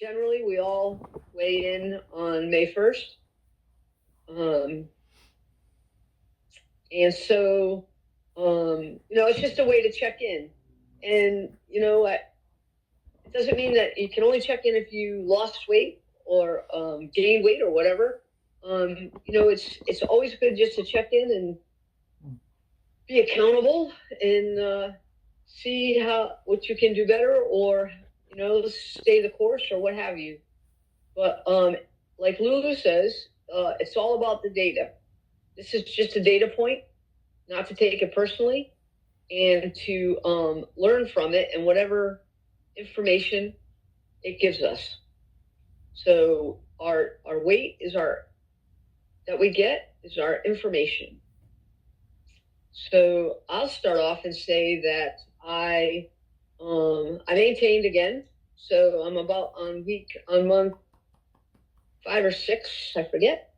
generally we all weigh in on May 1st. And so, it's just a way to check in. And, it doesn't mean that you can only check in if you lost weight or gained weight or whatever. It's always good just to check in and be accountable and see what you can do better, or stay the course or what have you. But like Lulu says, it's all about the data. This is just a data point, not to take it personally, and to learn from it and whatever information it gives us. So our weight that we get is our information. So I'll start off and say that I maintained again. So I'm about on month 5 or 6, I forget.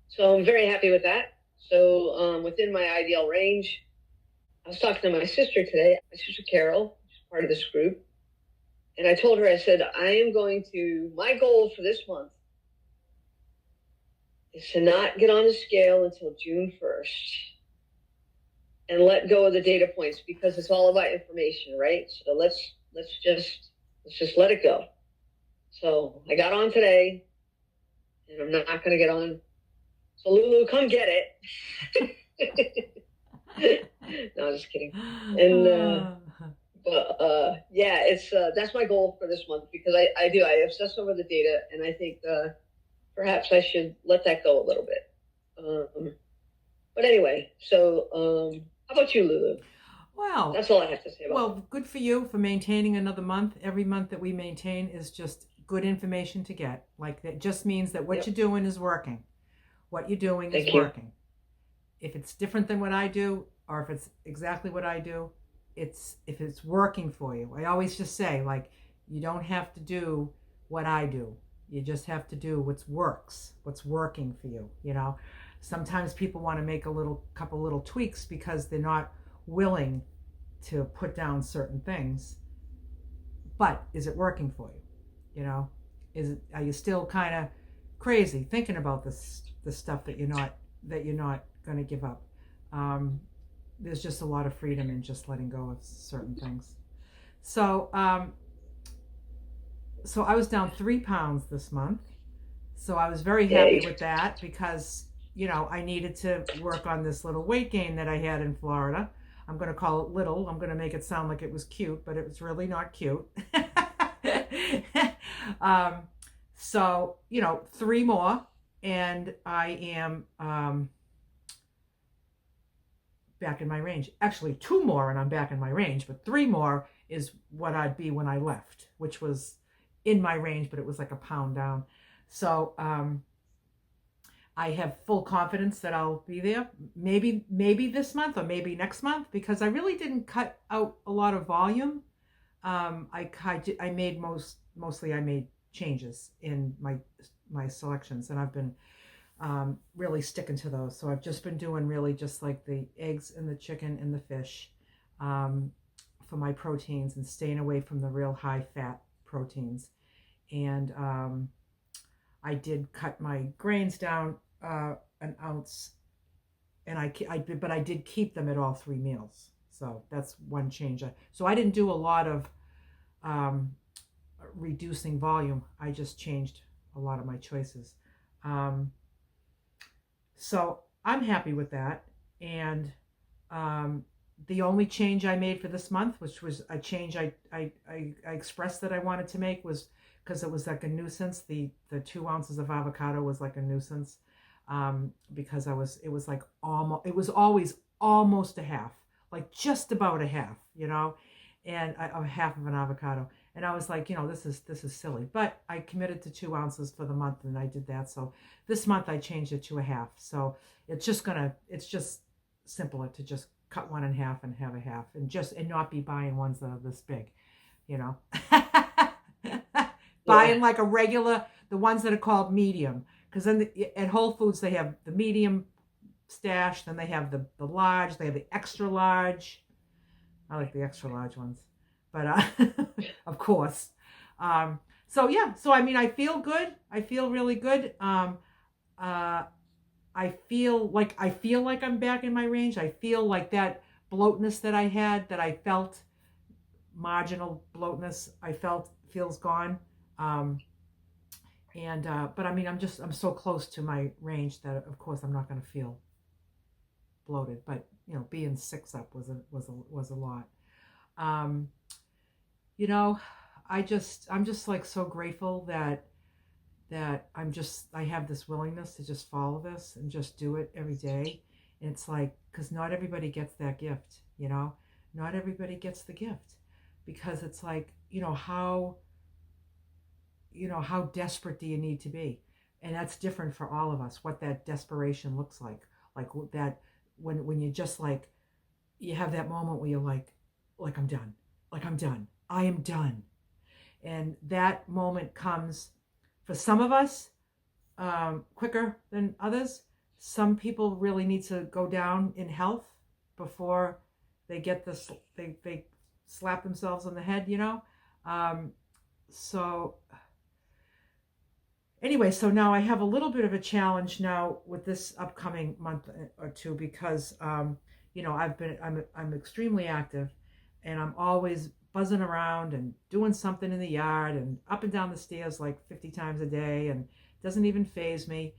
So I'm very happy with that. So within my ideal range. I was talking to my sister today, my sister Carol, she's part of this group. And I told her, I said, my goal for this month is to not get on the scale until June 1st and let go of the data points, because it's all about information, right? So let's just let it go. So I got on today, and I'm not going to get on. So Lulu, come get it. No, I'm just kidding. And yeah, it's that's my goal for this month, because I obsess over the data, and I think perhaps I should let that go a little bit. But anyway, so how about you, Lulu? Well, that's all I have to say about well, good for you for maintaining another month. Every month that we maintain is just good information to get. Like, that just means that what you're doing is working. What you're doing is working. If it's different than what I do, or if it's exactly what I do, if it's working for you. I always just say, like, you don't have to do what I do. You just have to do what's working for you. Sometimes people want to make a couple little tweaks because they're not willing to put down certain things. But is it working for you? Are you still kind of crazy thinking about this stuff that you're not going to give up? There's just a lot of freedom in just letting go of certain things. So I was down 3 pounds this month. So I was very happy with that, because I needed to work on this little weight gain that I had in Florida. I'm going to call it little. I'm going to make it sound like it was cute, but it was really not cute. So 3 more, and I am back in my range. Actually, 2 more and I'm back in my range, but 3 more is what I'd be when I left, which was in my range, but it was like a pound down. So I have full confidence that I'll be there. Maybe this month or maybe next month, because I really didn't cut out a lot of volume. I made changes in my selections, and I've been really sticking to those. So I've just been doing really just like the eggs and the chicken and the fish for my proteins, and staying away from the real high fat proteins. And I did cut my grains down an ounce, and but I did keep them at all 3 meals. So that's one change. So I didn't do a lot of reducing volume. I just changed a lot of my choices. So I'm happy with that. And the only change I made for this month, which was a change I expressed that I wanted to make, was because it was like a nuisance. The 2 ounces of avocado was like a nuisance, because it was always almost a half, like just about a half, and a half of an avocado. And I was like, this is silly. But I committed to 2 ounces for the month, and I did that. So this month I changed it to a half. So it's just simpler to just cut one in half and have a half, and not be buying ones that are this big, buying like a regular, the ones that are called medium. Because then at Whole Foods, they have the medium stash, then they have the large, they have the extra large. I like the extra large ones, but of course. So So yeah, so I mean, I feel good. I feel really good. I feel like I'm back in my range. I feel like that bloatness that I had, that I felt, marginal bloatness, I felt feels gone. Um, but I mean, I'm so close to my range that of course I'm not going to feel bloated. But being 6 up was a lot. Um, you know, I'm just like so grateful that I have this willingness to just follow this and just do it every day. And it's like, because not everybody gets that gift, not everybody gets the gift, because it's like, how desperate do you need to be? And that's different for all of us, what that desperation looks like that, when you just like, you have that moment where you're like I'm done, I am done. And that moment comes for some of us quicker than others. Some people really need to go down in health before they get this. They slap themselves on the head, So anyway, so now I have a little bit of a challenge now with this upcoming month or two, because I'm extremely active, and I'm always buzzing around and doing something in the yard and up and down the stairs like 50 times a day, and it doesn't even faze me.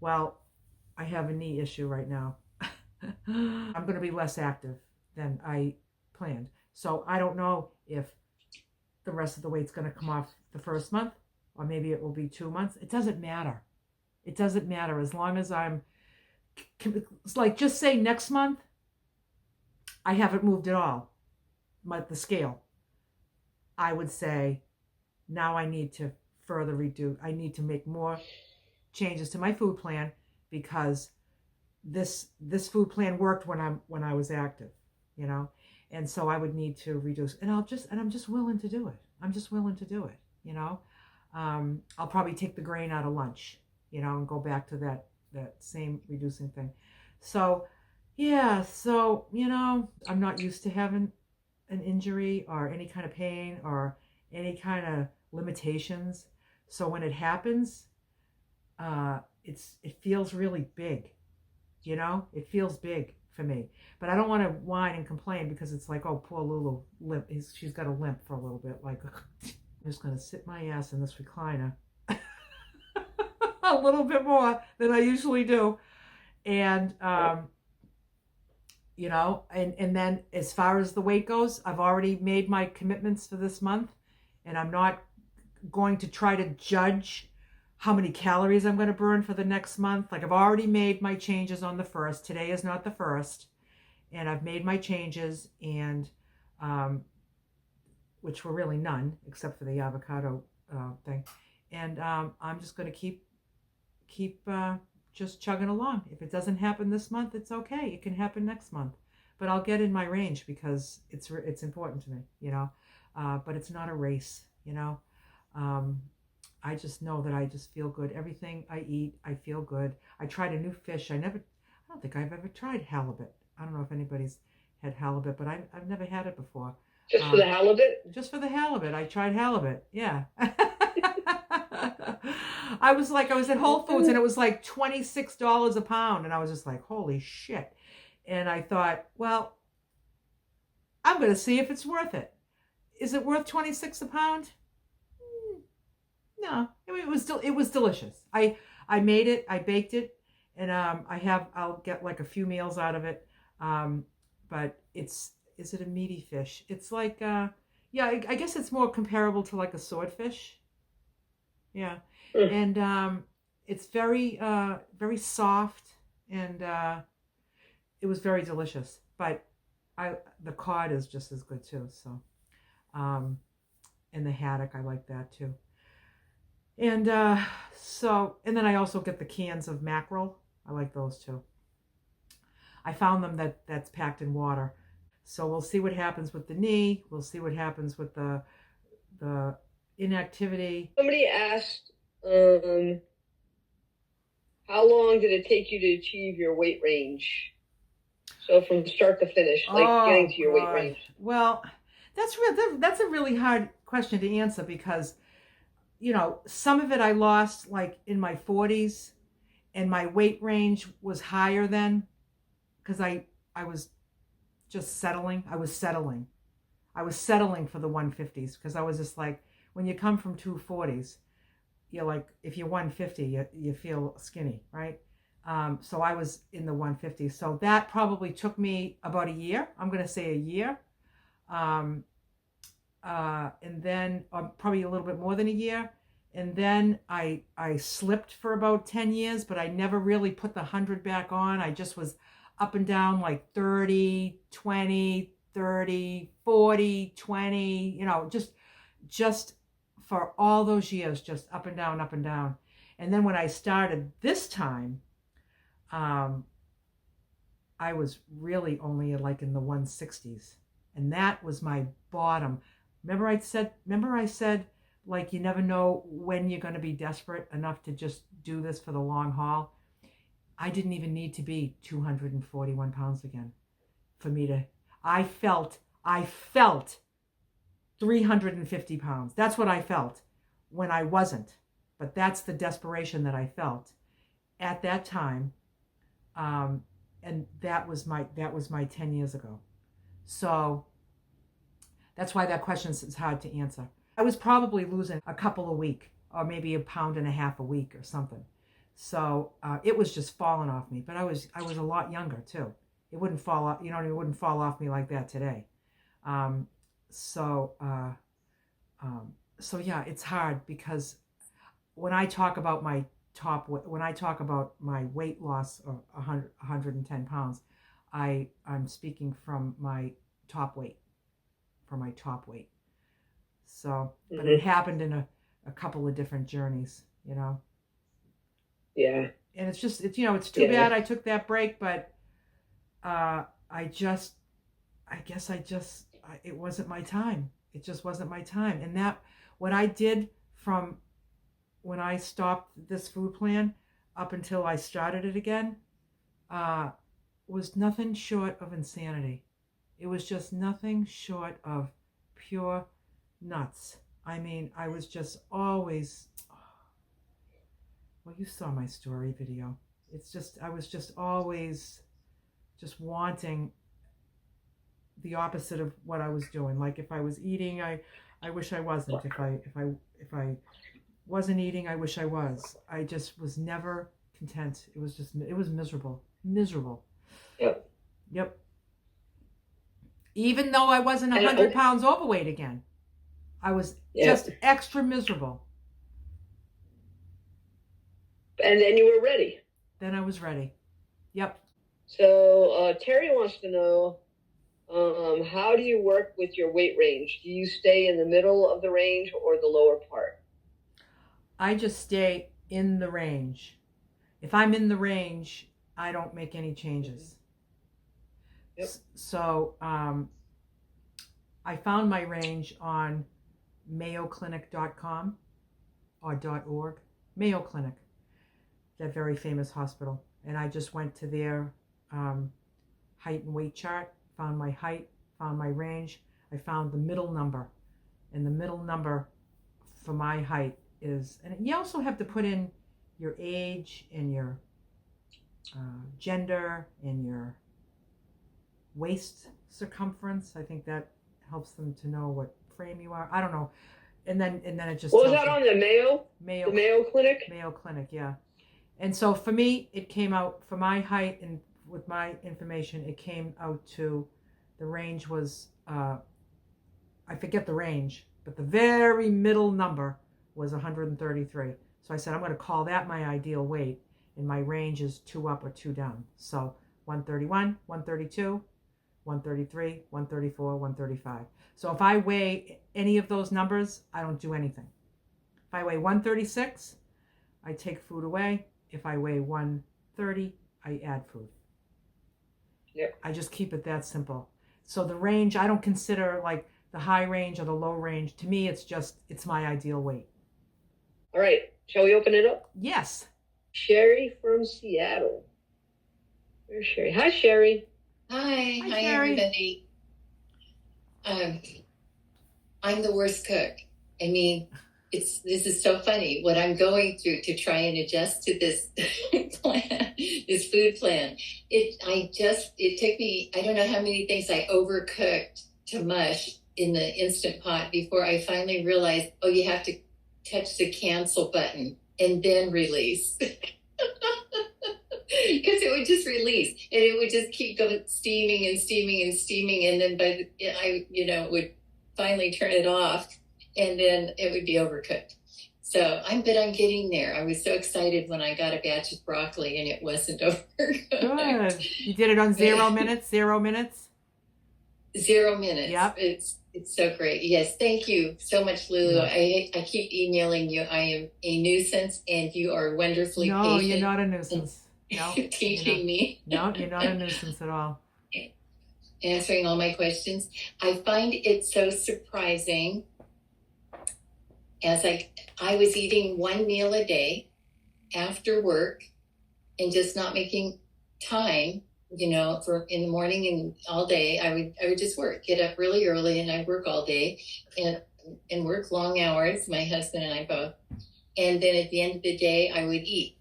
Well, I have a knee issue right now. I'm going to be less active than I planned. So I don't know if the rest of the weight's going to come off the first month, or maybe it will be 2 months. It doesn't matter. It doesn't matter as long as it's like, just say next month I haven't moved at all, the scale. I would say now I need to further reduce. I need to make more changes to my food plan, because this food plan worked when I was active, and so I would need to reduce. And I'm just willing to do it. I'm just willing to do it. I'll probably take the grain out of lunch, and go back to that same reducing thing. So yeah, so I'm not used to having an injury or any kind of pain or any kind of limitations. So when it happens, it feels really big, it feels big for me. But I don't want to whine and complain, because it's like, oh, poor Lulu, limp. She's got a limp for a little bit. Like, I'm just going to sit my ass in this recliner a little bit more than I usually do. And, and then as far as the weight goes, I've already made my commitments for this month, and I'm not going to try to judge how many calories I'm going to burn for the next month. Like, I've already made my changes on the 1st. Today is not the 1st. And I've made my changes, and which were really none except for the avocado thing. And I'm just going to keep just chugging along. If it doesn't happen this month, it's okay. It can happen next month. But I'll get in my range, because it's important to me, but it's not a race, I just know that I just feel good. Everything I eat, I feel good. I tried a new fish. I don't think I've ever tried halibut. I don't know if anybody's had halibut, but I've never had it before. Just for the halibut? Just for the halibut. I tried halibut. Yeah. I was at Whole Foods, and it was like $26 a pound. And I was just like, holy shit. And I thought, well, I'm going to see if it's worth it. Is it worth $26 a pound? No, it was delicious. I made it, I baked it, and I'll get like a few meals out of it. But is it a meaty fish? It's like I guess it's more comparable to like a swordfish. Yeah. And it's very very soft, and it was very delicious. But the cod is just as good too. So and the haddock, I like that too. And and then I also get the cans of mackerel. I like those too. I found them that's packed in water. So we'll see what happens with the knee. We'll see what happens with the inactivity. Somebody asked, how long did it take you to achieve your weight range? So from start to finish, like getting to your weight range. Well, that's a really hard question to answer, because some of it I lost like in my 40s, and my weight range was higher then because I was just settling. I was settling for the 150s because I was just like, when you come from 240s, you're like, if you're 150, you feel skinny, right? So I was in the 150s. So that probably took me about a year. I'm going to say a year. And then probably a little bit more than a year. And then I slipped for about 10 years, but I never really put the 100 back on. I just was up and down like 30, 20, 30, 40, 20, just for all those years, just up and down, up and down. And then when I started this time, I was really only like in the 160s. And that was my bottom. Remember I said, like, you never know when you're going to be desperate enough to just do this for the long haul. I didn't even need to be 241 pounds again for me to, I felt 350 pounds. That's what I felt when I wasn't. But that's the desperation that I felt at that time. And that was my 10 years ago. So that's why that question is hard to answer. I was probably losing a couple a week, or maybe a pound and a half a week or something. So it was just falling off me. But I was a lot younger too. It wouldn't fall off, it wouldn't fall off me like that today. So yeah, it's hard because when I talk about my weight loss of 110 pounds, I'm speaking from my top weight. So, but it happened in a couple of different journeys, Yeah. And it's just, it's too bad I took that break, but it wasn't my time. It just wasn't my time. And that, what I did from when I stopped this food plan up until I started it again, was nothing short of insanity. It was just nothing short of pure nuts. I mean, I was just always, well, you saw my story video. It's just, I was just always just wanting the opposite of what I was doing. Like if I was eating, I wish I wasn't. If I wasn't eating, I wish I was. I just was never content. It was miserable. Yep. Even though I wasn't 100 pounds overweight again, I was just extra miserable. And then you were ready. Then I was ready. Yep. So Terry wants to know, how do you work with your weight range? Do you stay in the middle of the range or the lower part? I just stay in the range. If I'm in the range, I don't make any changes. Yep. So I found my range on mayoclinic.com or .org. Mayo Clinic, that very famous hospital. And I just went to their height and weight chart, found my height, found my range. I found the middle number. And the middle number for my height is, and you also have to put in your age and your gender and your waist circumference. I think that helps them to know what frame you are. I don't know. And then it just, what was that on the Mayo Clinic? Mayo Clinic, yeah. And so for me, it came out, for my height and with my information, it came out to, the range was, I forget the range, but the very middle number was 133. So I said, I'm going to call that my ideal weight, and my range is 2 up or 2 down. So 131, 132, 133, 134, 135. So if I weigh any of those numbers, I don't do anything. If I weigh 136, I take food away. If I weigh 130, I add food. Yep. I just keep it that simple. So the range, I don't consider like the high range or the low range. To me, it's my ideal weight. All right. Shall we open it up? Yes. Sherry from Seattle. Where's Sherry? Hi, Sherry. Hi, Sherry. Everybody. I'm the worst cook. I mean, this is so funny what I'm going through to try and adjust to this plan, this food plan. It took me, I don't know how many things I overcooked to mush in the Instant Pot before I finally realized, oh, you have to touch the cancel button and then release. Because it would just release and it would just keep going steaming and steaming and steaming, and then would finally turn it off, and then it would be overcooked. So I'm getting there. I was so excited when I got a batch of broccoli and it wasn't overcooked. Good. You did it on 0 minutes. 0 minutes. 0 minutes. Yep. It's so great. Yes, thank you so much, Lulu. I keep emailing you. I am a nuisance, and you are wonderfully patient. No, you're not a nuisance. No, teaching me. No, you're not a nuisance at all. Answering all my questions. I find it so surprising, as I was eating one meal a day after work and just not making time, for in the morning and all day. I would just work, get up really early, and I'd work all day and work long hours, my husband and I both. And then at the end of the day, I would eat.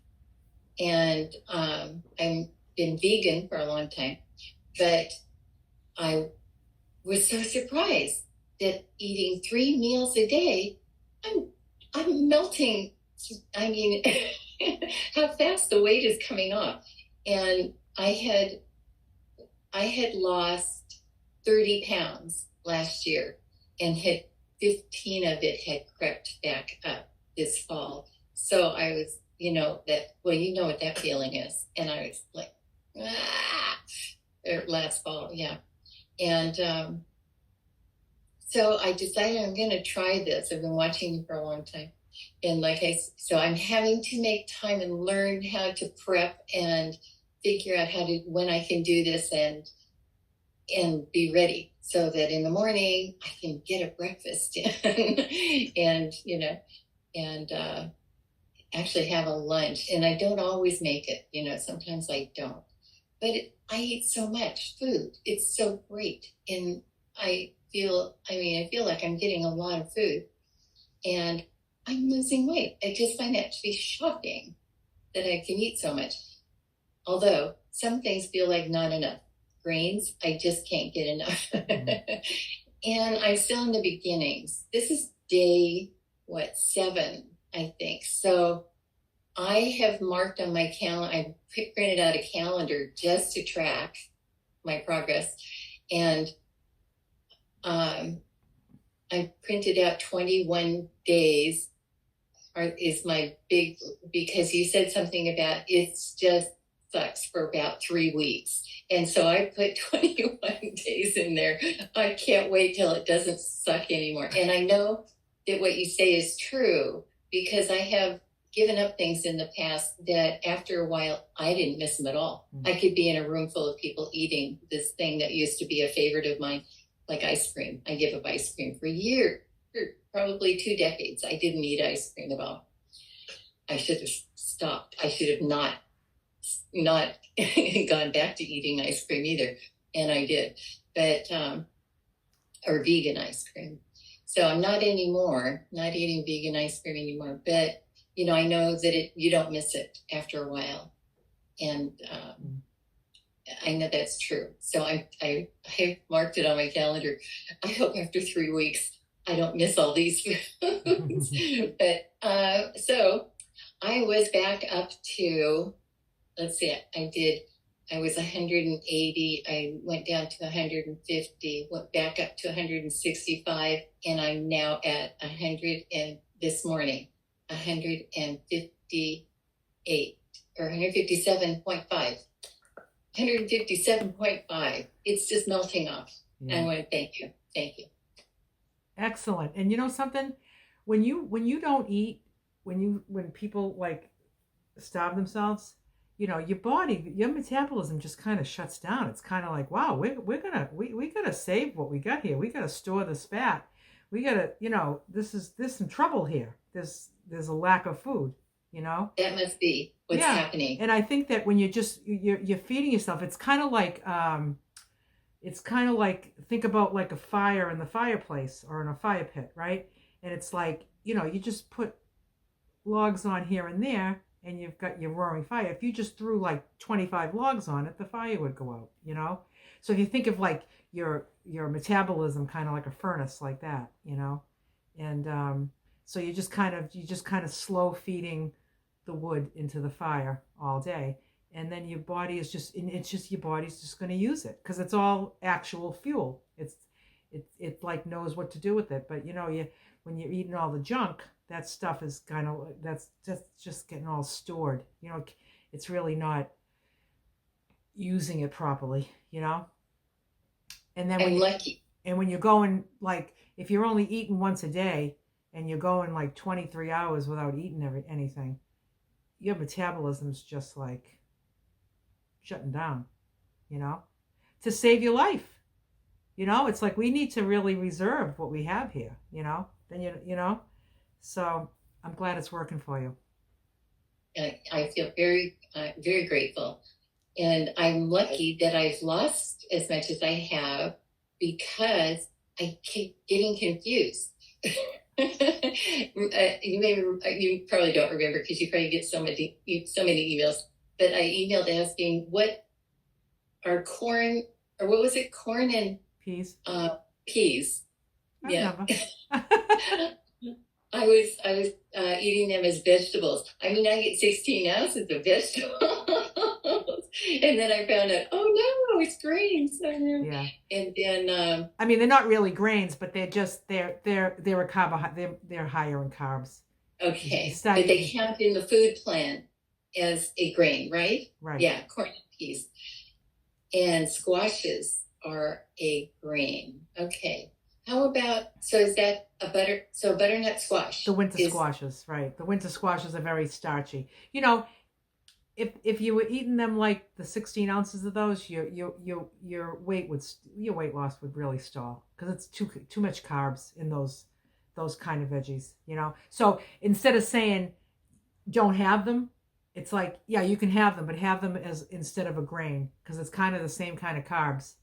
And I've been vegan for a long time, but I was so surprised that eating 3 meals a day, I'm melting. I mean, how fast the weight is coming off. And I had lost 30 pounds last year, and 15 of it had crept back up this fall. So I was, you know what that feeling is. And I was like, last fall. Yeah. And, so I decided I'm going to try this. I've been watching you for a long time. And so I'm having to make time and learn how to prep and figure out when I can do this and be ready, so that in the morning I can get a breakfast in and actually have a lunch. And I don't always make it, sometimes I don't, but I eat so much food. It's so great. And I feel like I'm getting a lot of food, and I'm losing weight. I just find that to be shocking that I can eat so much. Although some things feel like not enough. Grains, I just can't get enough. And I'm still in the beginnings. This is day, 7, I think. So I have marked on my calendar, I printed out a calendar just to track my progress. And I printed out 21 days is my big, because you said something about it's just sucks for about 3 weeks. And so I put 21 days in there. I can't wait till it doesn't suck anymore. And I know that what you say is true, because I have given up things in the past that after a while, I didn't miss them at all. Mm-hmm. I could be in a room full of people eating this thing that used to be a favorite of mine, like ice cream. I gave up ice cream for years, probably 2 decades. I didn't eat ice cream at all. I should have stopped. I should have not gone back to eating ice cream either. And I did, but, or vegan ice cream. So I'm not eating vegan ice cream anymore, but I know that you don't miss it after a while. And, I know that's true. So I marked it on my calendar. I hope after 3 weeks, I don't miss all these foods. But, so I was back up to, let's see, I was 180. I went down to 150, went back up to 165, and I'm now at 100, and this morning, 158 or 157.5. 157.5. It's just melting off. Yeah. I want to thank you. Thank you. Excellent. And you know something? When you don't eat, when people like starve themselves, your body, your metabolism just kind of shuts down. It's kind of like, wow, we gotta save what we got here. We gotta store this fat. We gotta, there's some trouble here. There's a lack of food. That must be what's happening. And I think that when you're feeding yourself, it's kind of like think about like a fire in the fireplace or in a fire pit, right? And it's like you just put logs on here and there, and you've got your roaring fire. If you just threw like 25 logs on it, the fire would go out. So if you think of like your metabolism kind of like a furnace like that, and so you just kind of slow feeding the wood into the fire all day, and then your body is just your body's just going to use it because it's all actual fuel. It like knows what to do with it. But when you're eating all the junk, that stuff is kind of that's just getting all stored. It's really not using it properly. And then I'm lucky. And when you're going, like, if you're only eating once a day and you're going like 23 hours without eating anything, your metabolism's just like shutting down, to save your life. It's like we need to really reserve what we have here, then so I'm glad it's working for you. I feel very, very grateful. And I'm lucky that I've lost as much as I have because I keep getting confused. You probably don't remember because you probably get so many emails. But I emailed asking what are corn, or what was it? Corn and peas. Peas. Yeah. I I was eating them as vegetables. I mean, I get 16 ounces of vegetables, and then I found out, oh no, it's grains. Yeah. And then I mean, they're not really grains, but they're a carbohydrate. They're higher in carbs. Okay, but they count in the food plan as a grain, right? Right. Yeah, corn and peas, and squashes are a grain. Okay. How about, is that a butternut squash? The winter squashes, right. The winter squashes are very starchy. If you were eating them like the 16 ounces of those, your weight loss would really stall because it's too much carbs in those kind of veggies, So instead of saying don't have them, it's like, yeah, you can have them, but have them as instead of a grain because it's kind of the same kind of carbs.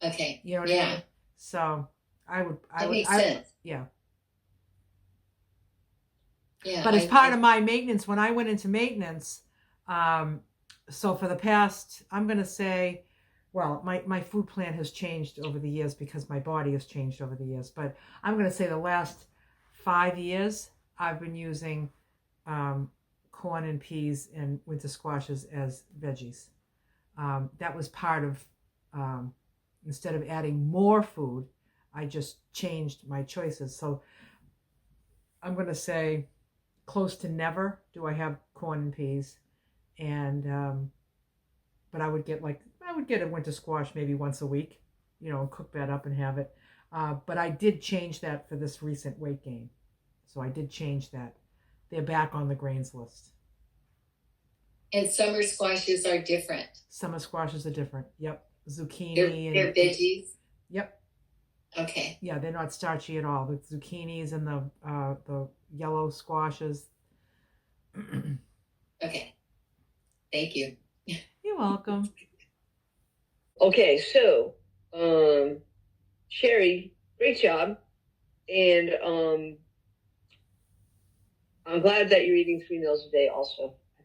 Okay. You know what I mean? So that makes sense. Yeah. Yeah. But as part of my maintenance, when I went into maintenance, so for the past, I'm going to say, well, my food plan has changed over the years because my body has changed over the years. But I'm going to say the last 5 years, I've been using corn and peas and winter squashes as veggies. That was part of, instead of adding more food, I just changed my choices. So I'm going to say close to never do I have corn and peas. And, but I would get a winter squash maybe once a week, and cook that up and have it. But I did change that for this recent weight gain. So I did change that. They're back on the grains list. And summer squashes are different. Summer squashes are different. Yep. Zucchini. They're veggies? Yep. Okay. Yeah, they're not starchy at all. The zucchinis and the yellow squashes. Okay. Thank you. You're welcome. Okay, so Sherry, great job, and I'm glad that you're eating 3 meals a day. Also, I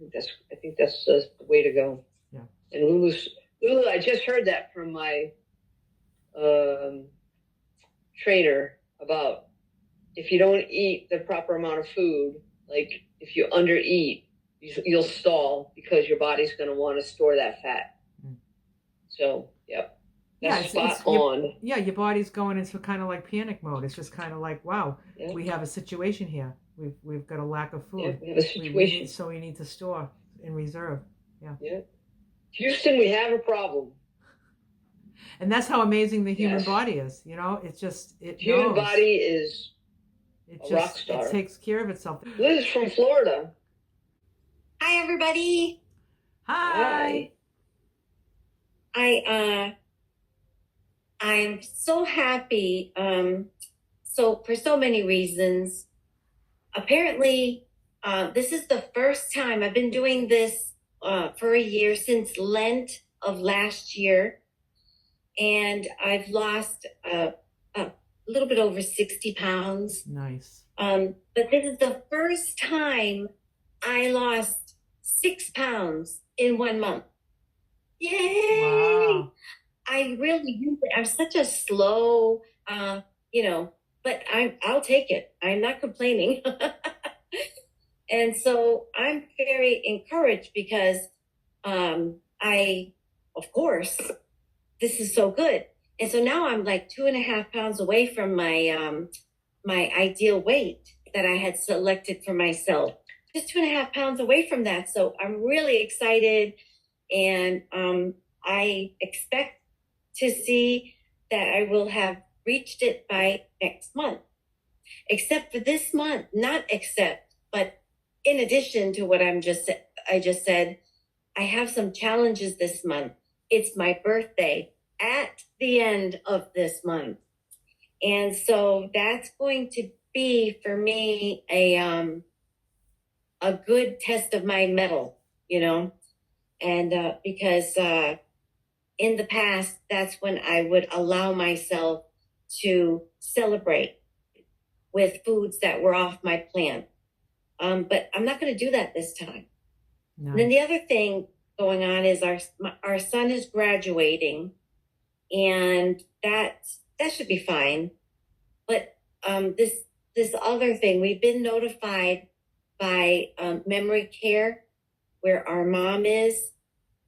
think that's the way to go. Yeah. And Lulu, I just heard that from my trainer about if you don't eat the proper amount of food, like if you undereat, you'll stall because your body's going to want to store that fat. Mm. So, yep. That's spot on. Your body's going into kind of like panic mode. It's just kind of like, wow, we have a situation here. We've got a lack of food. Yeah, we have a situation. So we need to store and reserve. Yeah. Houston, we have a problem. And that's how amazing the human body is. It's just, human body is a rock star. It takes care of itself. Liz from Florida. Hi, everybody. Hi. I'm so happy. So for so many reasons, apparently, this is the first time I've been doing this for a year since Lent of last year. And I've lost a little bit over 60 pounds. Nice. But this is the first time I lost 6 pounds in 1 month. Yay! Wow. I really do. I'm such a slow, but I'll take it. I'm not complaining. And so I'm very encouraged because of course, this is so good. And so now I'm like 2.5 pounds away from my ideal weight that I had selected for myself. Just 2.5 pounds away from that. So I'm really excited, and I expect to see that I will have reached it by next month. Except for this month, not except, but in addition to what I just said, I have some challenges this month. It's my birthday at the end of this month. And so that's going to be for me a good test of my mettle, and because in the past, that's when I would allow myself to celebrate with foods that were off my plan. But I'm not going to do that this time. Nice. And then the other thing going on is our son is graduating, and that should be fine. But this other thing, we've been notified by memory care, where our mom is,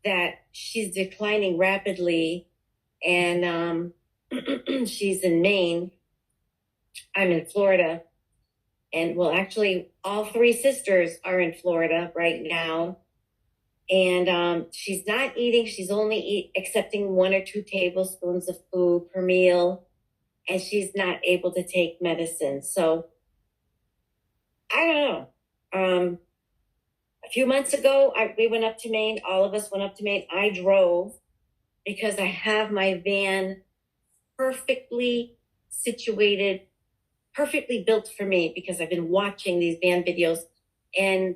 that she's declining rapidly, and she's in Maine. I'm in Florida. And well, actually, all three sisters are in Florida right now. And she's not eating. She's only accepting 1 or 2 tablespoons of food per meal. And she's not able to take medicine. So I don't know. A few months ago, we went up to Maine. All of us went up to Maine. I drove because I have my van perfectly situated, perfectly built for me, because I've been watching these van videos. And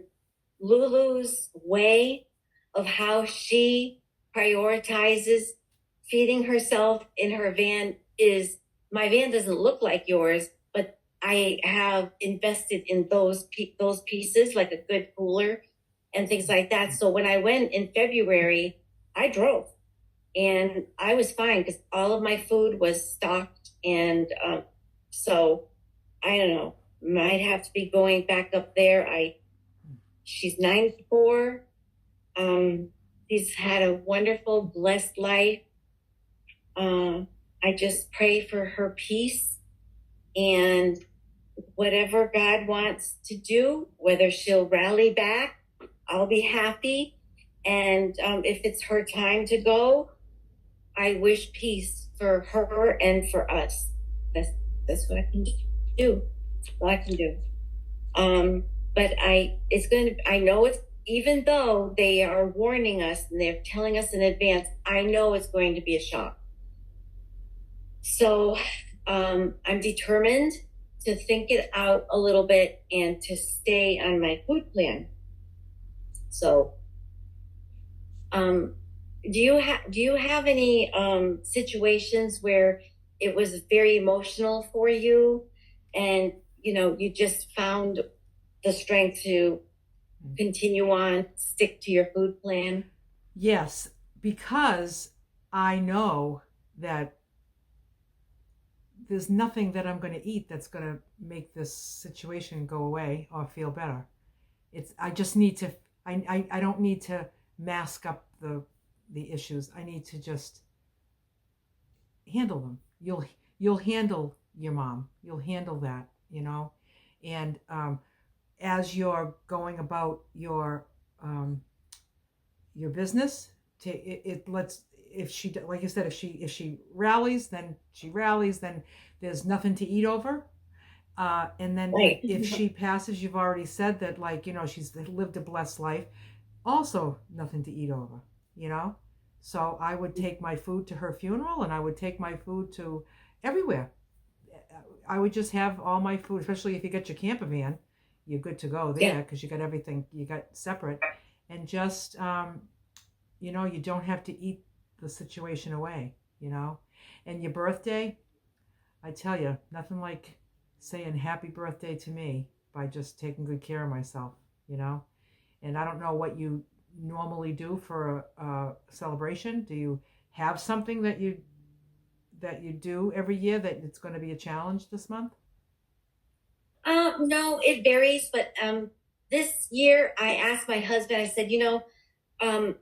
Lulu's way of how she prioritizes feeding herself in her van is, my van doesn't look like yours, but I have invested in those pieces, like a good cooler and things like that. So when I went in February, I drove, and I was fine because all of my food was stocked. And so I don't know, might have to be going back up there. She's 94. She's had a wonderful, blessed life. I just pray for her peace, and whatever God wants to do, whether she'll rally back, I'll be happy. And if it's her time to go, I wish peace for her and for us. That's what I can do. All I can do. But I know it's, even though they are warning us and they're telling us in advance, I know it's going to be a shock. So I'm determined to think it out a little bit and to stay on my food plan. So, do you have any situations where it was very emotional for you, and you just found the strength to continue on, stick to your food plan? Yes, because I know that there's nothing that I'm going to eat that's going to make this situation go away or feel better. I just need to, I don't need to mask up the issues. I need to just handle them. You'll handle your mom. You'll handle that, and as you're going about your business, if she, like you said, if she rallies, then she rallies. Then there's nothing to eat over. And then Right. if she passes, you've already said that, she's lived a blessed life. Also, nothing to eat over. So I would take my food to her funeral, and I would take my food to everywhere. I would just have all my food, especially if you get your camper van, you're good to go there because you got everything, you got separate. And just, you don't have to eat the situation away, And your birthday, I tell you, nothing like saying happy birthday to me by just taking good care of myself, you know? And I don't know what you normally do for a celebration. Do you have something that you do every year that it's going to be a challenge this month? No, it varies, but this year I asked my husband, I said, um,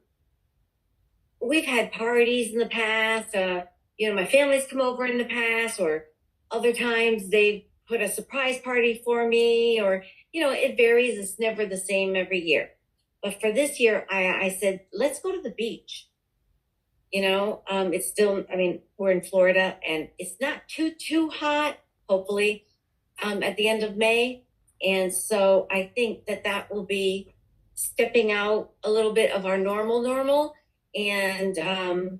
we've had parties in the past. My family's come over in the past, or other times they've put a surprise party for me, or, it varies. It's never the same every year. But for this year, I said, let's go to the beach. It's still, we're in Florida and it's not too hot, hopefully, at the end of May. And so I think that will be stepping out a little bit of our normal. And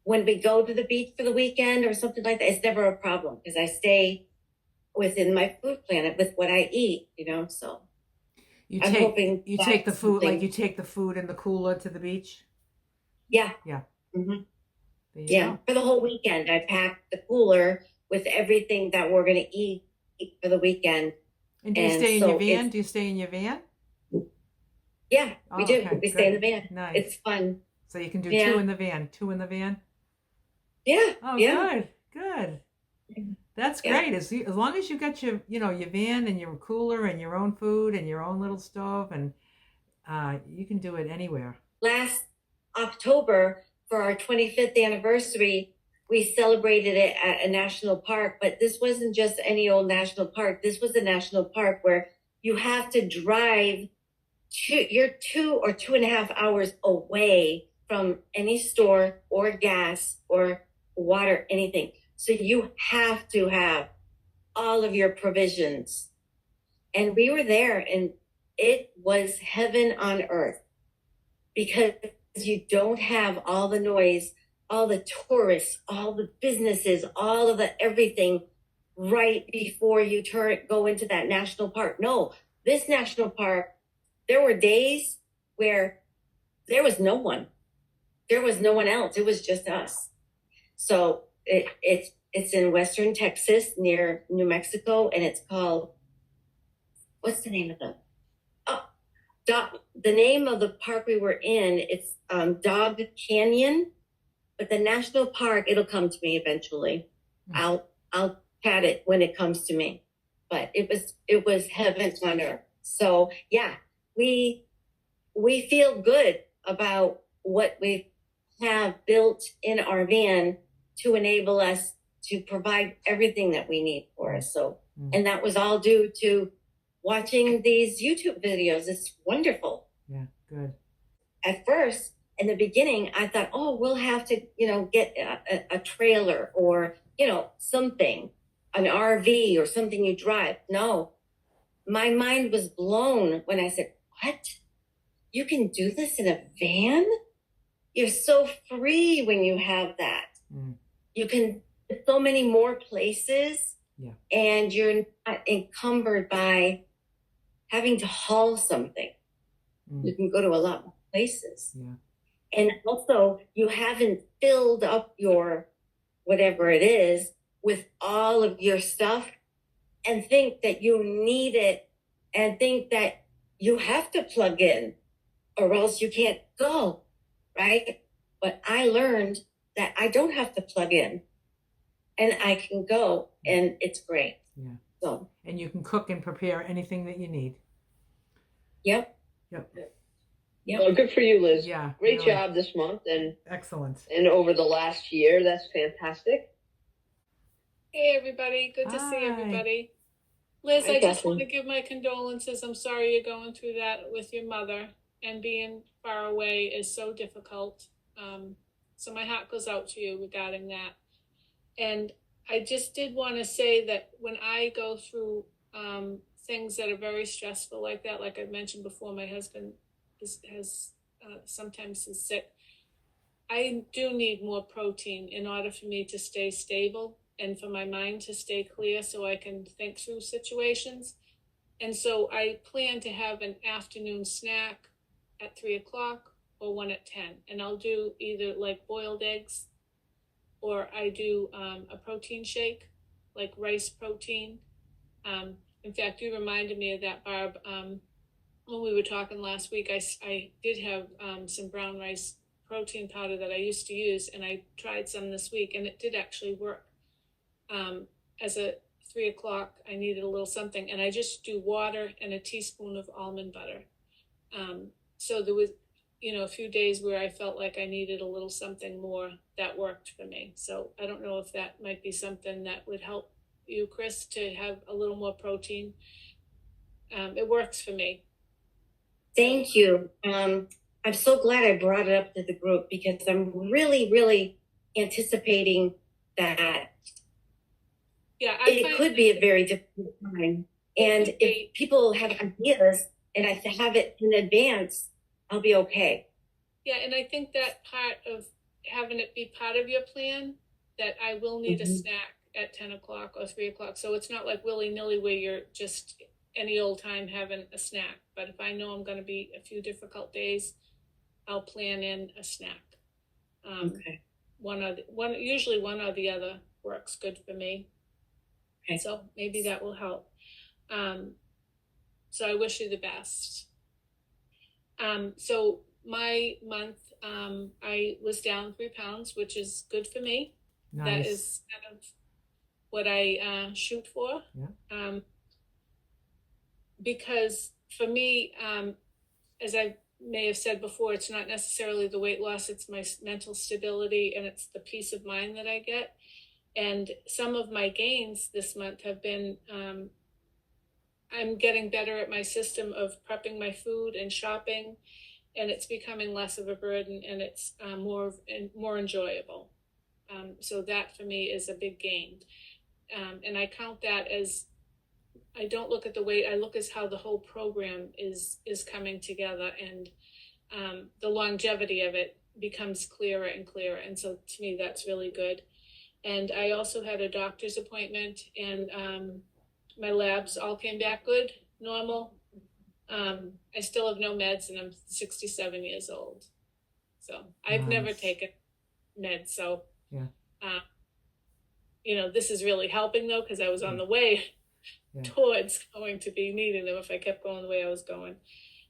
when we go to the beach for the weekend or something like that, it's never a problem because I stay within my food planet with what I eat, so You I'm hoping take the that's food, like something. you take the food in the cooler to the beach? Yeah. Yeah. hmm There you Yeah. go. For the whole weekend, I packed the cooler with everything that we're going to eat for the weekend. And do you And stay in your so van? Do you stay in your van? yeah, we Oh, do. okay, We stay in the good. van. Nice. It's fun. So you can do Yeah. two in the van. Two in the van? Yeah. Oh, Yeah. good. That's Yeah. great. As long as you got your van and your cooler and your own food and your own little stove, and you can do it anywhere. Last October, for our 25th anniversary, we celebrated it at a national park, but this wasn't just any old national park. This was a national park where you have to drive you're 2 or 2.5 hours away from any store or gas or water, anything. So you have to have all of your provisions. And we were there and it was heaven on earth because you don't have all the noise, all the tourists, all the businesses, all of the everything right before you go into that national park. No, this national park, there were days where there was no one. There was no one else. It was just us. So it's in Western Texas near New Mexico, and it's called, what's the name of the name of the park we were in? It's Dog Canyon, but the national park, it'll come to me eventually. I'll pat it when it comes to me. But it was heaven on earth. So yeah, we feel good about what we have built in our van to enable us to provide everything that we need for us. So, and that was all due to watching these YouTube videos. It's wonderful. Yeah, good. At first, in the beginning, I thought, oh, we'll have to, get a trailer or, something, an RV or something you drive. No, my mind was blown when I said, what? You can do this in a van? You're so free when you have that. You can so many more places. Yeah. And you're not encumbered by having to haul something. You can go to a lot more places. Yeah. And also, you haven't filled up your whatever it is with all of your stuff and think that you need it and think that you have to plug in or else you can't go, right? But I learned that I don't have to plug in and I can go, and it's great. Yeah. So. And you can cook and prepare anything that you need. Yep. Well, good for you, Liz. Yeah. Great really. job this month and Excellent. And over the last year. That's fantastic. Hey everybody, good to see Hi. everybody. Liz, Hi, I just Kathleen. want to give my condolences. I'm sorry you're going through that with your mother, and being far away is so difficult. So my heart goes out to you regarding that. And I just did want to say that when I go through things that are very stressful like that, like I mentioned before, my husband sometimes is sick. I do need more protein in order for me to stay stable and for my mind to stay clear so I can think through situations. And so I plan to have an afternoon snack at 3:00 or one at 10. And I'll do either like boiled eggs, or I do a protein shake, like rice protein. In fact, you reminded me of that, Barb. When we were talking last week, I did have some brown rice protein powder that I used to use, and I tried some this week, and it did actually work. As a 3 o'clock, I needed a little something, and I just do water and a teaspoon of almond butter. So there was, a few days where I felt like I needed a little something more that worked for me. So I don't know if that might be something that would help you, Chris, to have a little more protein. It works for me. Thank you. I'm so glad I brought it up to the group because I'm really, really anticipating that it could be a very difficult time. And if people have ideas and I have it in advance, I'll be okay. Yeah, and I think that part of having it be part of your plan, that I will need a snack at 10 o'clock or 3 o'clock. So it's not like willy-nilly where you're just any old time having a snack. But if I know I'm going to be a few difficult days, I'll plan in a snack. Okay. Usually one or the other works good for me. Okay. So maybe that will help. So I wish you the best. So my month, I was down 3 pounds, which is good for me. Nice. That is kind of what I shoot for. Yeah. Because for me, as I may have said before, it's not necessarily the weight loss, it's my mental stability and it's the peace of mind that I get. And some of my gains this month have been, I'm getting better at my system of prepping my food and shopping, and it's becoming less of a burden, and it's more enjoyable. So that for me is a big gain. And I count that as, I don't look at the weight, I look as how the whole program is coming together, and the longevity of it becomes clearer and clearer. And so to me, that's really good. And I also had a doctor's appointment, and my labs all came back good, normal. I still have no meds, and I'm 67 years old. So I've never taken meds. So, yeah. This is really helping though, because I was on the way towards going to be needing them if I kept going the way I was going.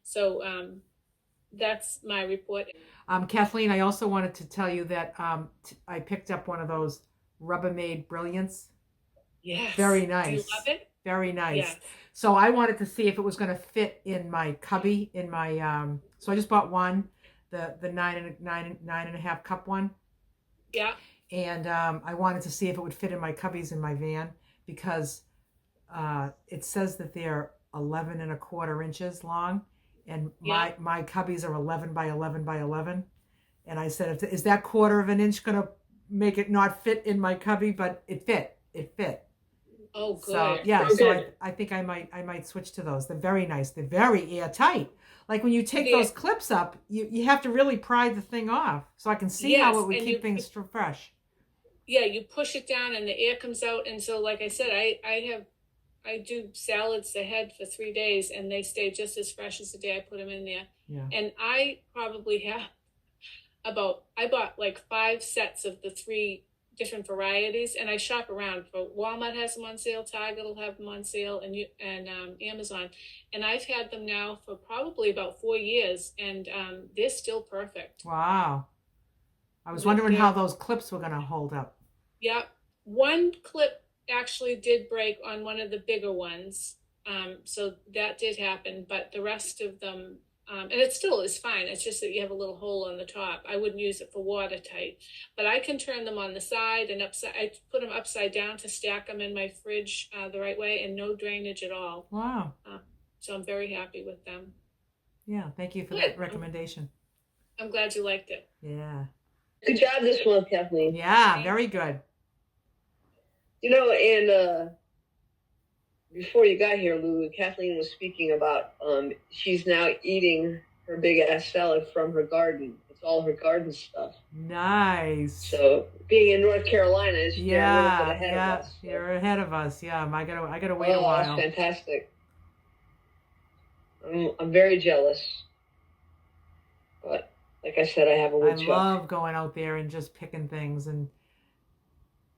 So that's my report. Kathleen, I also wanted to tell you that I picked up one of those Rubbermaid Brilliants. Yes. Very nice. Do you love it? Very nice. Yes. So I wanted to see if it was going to fit in my cubby, in my, so I just bought one, the 9.5 cup one. Yeah. And I wanted to see if it would fit in my cubbies in my van, because it says that they're 11.25 inches long, and my cubbies are 11 by 11 by 11. And I said, is that 1/4 inch going to make it not fit in my cubby? But it fit. Oh, good. So yeah, so I think I might switch to those. They're very nice. They're very airtight. Like when you take those clips up, you have to really pry the thing off. So I can see how it would keep things fresh. Yeah, you push it down and the air comes out. And so, like I said, I do salads ahead for 3 days, and they stay just as fresh as the day I put them in there. Yeah. And I probably have I bought like 5 sets of the 3 different varieties, and I shop around. For Walmart has them on sale, Target will have them on sale, and Amazon. And I've had them now for probably about 4 years, and they're still perfect. Wow. I was wondering how those clips were going to hold up. Yeah. One clip actually did break on one of the bigger ones. So that did happen, but the rest of them, and it still is fine. It's just that you have a little hole on the top. I wouldn't use it for watertight, but I can turn them on the side and upside. I put them upside down to stack them in my fridge the right way, and no drainage at all. Wow. So I'm very happy with them. Yeah. Thank you for that recommendation. I'm glad you liked it. Yeah. Good job this month, Kathleen. Yeah, very good. And before you got here, Lulu, Kathleen was speaking about she's now eating her big ass salad from her garden. It's all her garden stuff. Nice. So being in North Carolina is a little bit ahead of us. So. You're ahead of us. Yeah, I gotta wait a while. That's fantastic. I'm very jealous, but like I said, I have a woodchuck. I love going out there and just picking things, and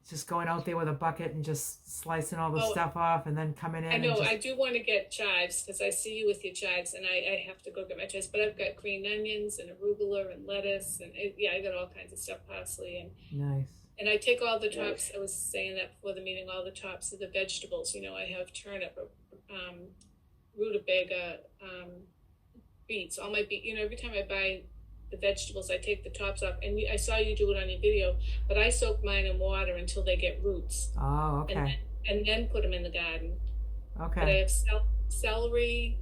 just going out there with a bucket and just slicing all the Oh, stuff off and then coming in I know. and just I do want to get chives because I see you with your chives, and I have to go get my chives. But I've got green onions and arugula and lettuce, and yeah, I got all kinds of stuff, parsley, nice. and I take all the tops. I was saying that before the meeting. All the tops of the vegetables. I have turnip, rutabaga, beets. All my beet. Every time I buy the vegetables, I take the tops off, and I saw you do it on your video. But I soak mine in water until they get roots. Oh, okay. And then put them in the garden. Okay. But I have celery,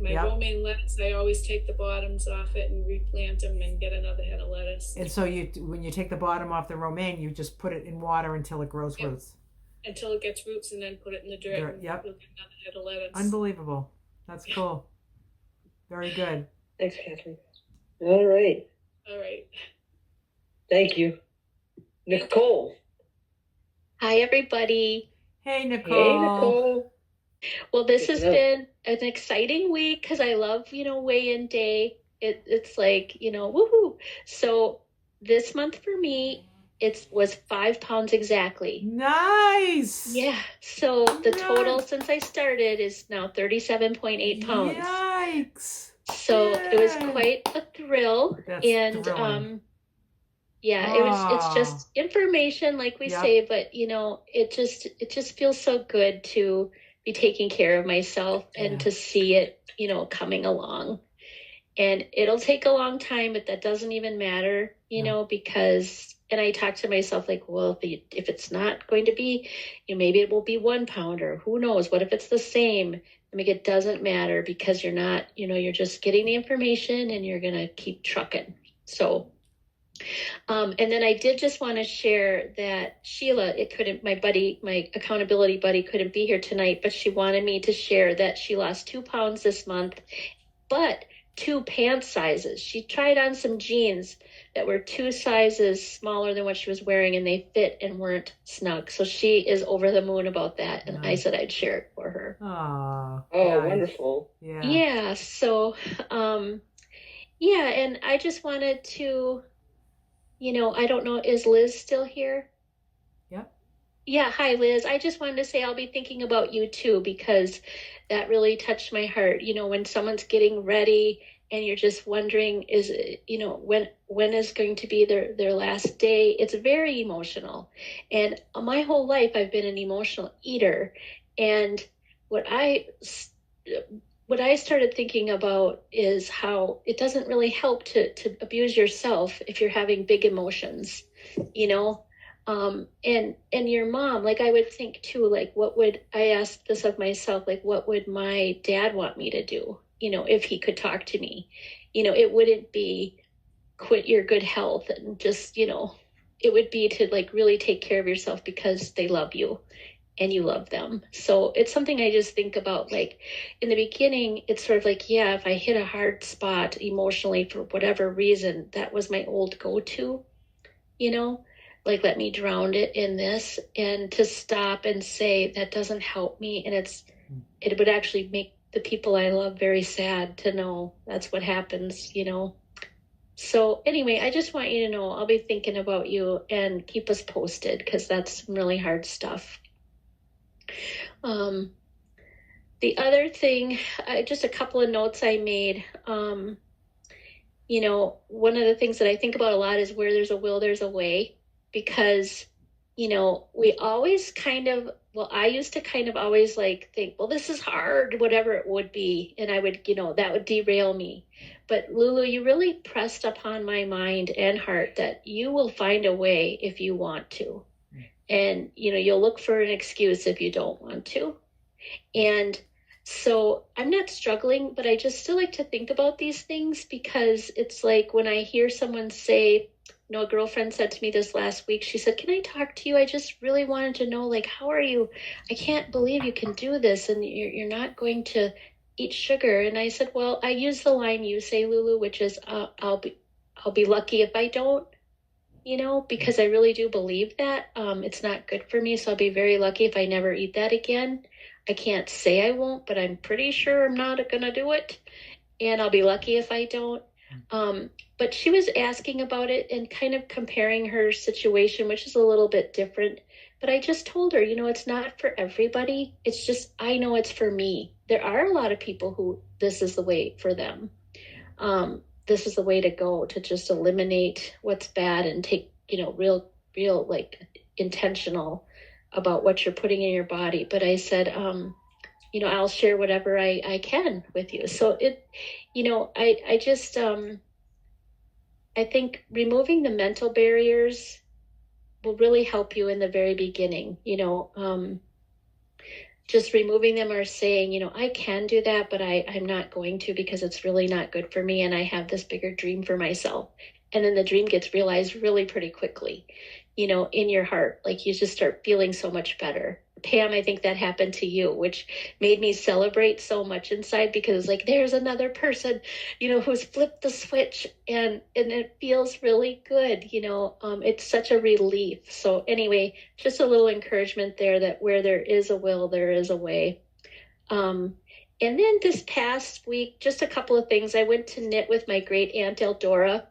my Yep. romaine lettuce. I always take the bottoms off it and replant them and get another head of lettuce. And so when you take the bottom off the romaine, you just put it in water until it grows roots. Until it gets roots, and then put it in the dirt. And Yep. you'll get another head of lettuce. Unbelievable. That's cool. Very good. Thanks, Kathleen. All right. All right. Thank you. Nicole. Hi, everybody. Hey, Nicole. Hey, Nicole. Well, this has Good to know. been an exciting week because I love, weigh-in day. It's like, woohoo. So this month for me, it was 5 pounds exactly. Nice. Yeah. So the Nice. total since I started is now 37.8 pounds. Yikes. So it was Yay. quite a thrill. That's And thrilling. yeah, it's just information like we Yep. say, but it just feels so good to be taking care of myself and Yeah. to see it, coming along. And it'll take a long time, but that doesn't even matter, because and I talk to myself like, well, if it's not going to be, maybe it will be 1 pound, or who knows, what if it's the same? I mean, it doesn't matter because you're not, you're just getting the information and you're going to keep trucking. So, and then I did just want to share that Sheila, my accountability buddy couldn't be here tonight, but she wanted me to share that she lost 2 pounds this month, but 2 pant sizes. She tried on some jeans that were 2 sizes smaller than what she was wearing, and they fit and weren't snug. So she is over the moon about that, and I Nice. said I'd share it for her. Aw. Oh, nice. wonderful. Yeah. Yeah, so yeah, and I just wanted to, I don't know, is Liz still here? Yep. Yeah, hi Liz. I just wanted to say I'll be thinking about you too, because that really touched my heart. When someone's getting ready and you're just wondering, is it, when is going to be their last day? It's very emotional. And my whole life I've been an emotional eater. And what I started thinking about is how it doesn't really help to abuse yourself if you're having big emotions, and your mom, like I would think too, like I asked this of myself, like what would my dad want me to do, if he could talk to me? It wouldn't be quit your good health and just, it would be to like really take care of yourself because they love you and you love them. So it's something I just think about, like in the beginning, it's sort of like, yeah, if I hit a hard spot emotionally for whatever reason, that was my old go-to, like let me drown it in this, and to stop and say that doesn't help me. And it would actually make the people I love very sad to know that's what happens, So anyway, I just want you to know I'll be thinking about you and keep us posted because that's some really hard stuff. The other thing, just a couple of notes I made. One of the things that I think about a lot is where there's a will, there's a way, because, we always I used to kind of always like think, well, this is hard, whatever it would be. And I would, that would derail me. But Lulu, you really pressed upon my mind and heart that you will find a way if you want to. And, you'll look for an excuse if you don't want to. And so I'm not struggling, but I just still like to think about these things because it's like when I hear someone say, a girlfriend said to me this last week, she said, can I talk to you? I just really wanted to know, like, how are you? I can't believe you can do this and you're not going to eat sugar. And I said, well, I use the line you say, Lulu, which is, I'll be lucky if I don't. Because I really do believe that it's not good for me. So I'll be very lucky if I never eat that again. I can't say I won't, but I'm pretty sure I'm not going to do it. And I'll be lucky if I don't. But she was asking about it and kind of comparing her situation, which is a little bit different. But I just told her, it's not for everybody. It's just, I know it's for me. There are a lot of people who this is the way for them. This is the way to go, to just eliminate what's bad and take, real like intentional about what you're putting in your body. But I said, I'll share whatever I can with you. So I just, I think removing the mental barriers will really help you in the very beginning, just removing them or saying, I can do that, but I'm not going to because it's really not good for me. And I have this bigger dream for myself. And then the dream gets realized really pretty quickly, in your heart. Like you just start feeling so much better. Pam, I think that happened to you, which made me celebrate so much inside because like there's another person, who's flipped the switch and it feels really good. It's such a relief. So anyway, just a little encouragement there that where there is a will, there is a way. And then this past week, just a couple of things. I went to knit with my great aunt Eldora,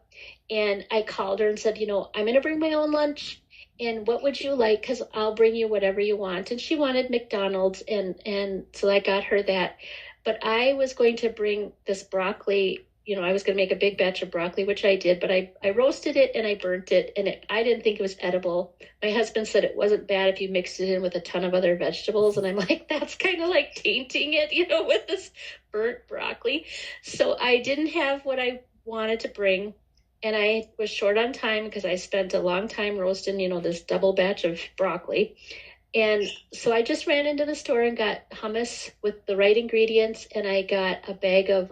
and I called her and said, I'm going to bring my own lunch. And what would you like? Because I'll bring you whatever you want. And she wanted McDonald's. And so I got her that. But I was going to bring this broccoli. I was going to make a big batch of broccoli, which I did. But I roasted it and I burnt it. And I didn't think it was edible. My husband said it wasn't bad if you mixed it in with a ton of other vegetables. And I'm like, that's kind of like tainting it, with this burnt broccoli. So I didn't have what I wanted to bring. And I was short on time because I spent a long time roasting, this double batch of broccoli. And so I just ran into the store and got hummus with the right ingredients. And I got a bag of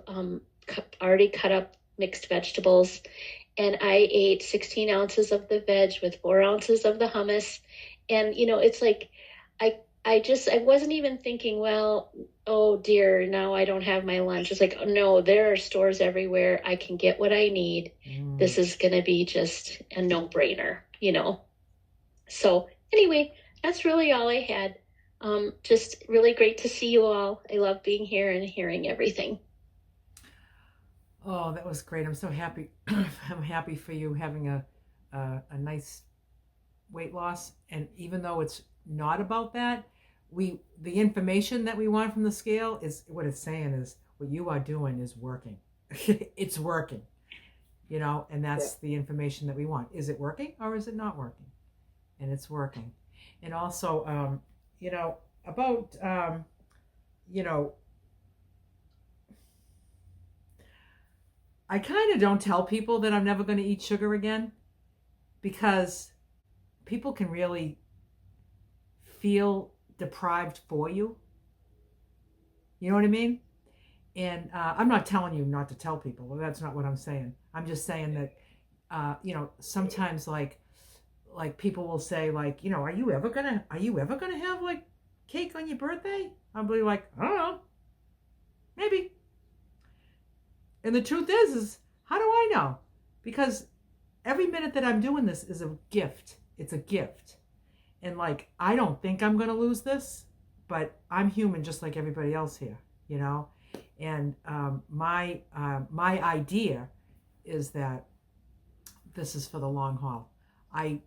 already cut up mixed vegetables. And I ate 16 ounces of the veg with 4 ounces of the hummus. And, it's like, I wasn't even thinking, well, oh dear, now I don't have my lunch. It's like, oh, no, there are stores everywhere. I can get what I need. This is going to be just a no-brainer, So anyway, that's really all I had. Just really great to see you all. I love being here and hearing everything. Oh, that was great. I'm so happy. I'm happy for you having a nice weight loss. And even though it's not about that, the information that we want from the scale is what it's saying is what you are doing is working. It's working, and that's the information that we want. Is it working or is it not working? And it's working. And also, about, I kind of don't tell people that I'm never going to eat sugar again because people can really feel deprived for you. You know what I mean? And I'm not telling you not to tell people. Well, that's not what I'm saying. I'm just saying that, sometimes like people will say like, are you ever gonna have like cake on your birthday? I'll be like, I don't know, maybe. And the truth is how do I know? Because every minute that I'm doing this is a gift. It's a gift. And like, I don't think I'm going to lose this, but I'm human just like everybody else here, And my idea is that this is for the long haul. I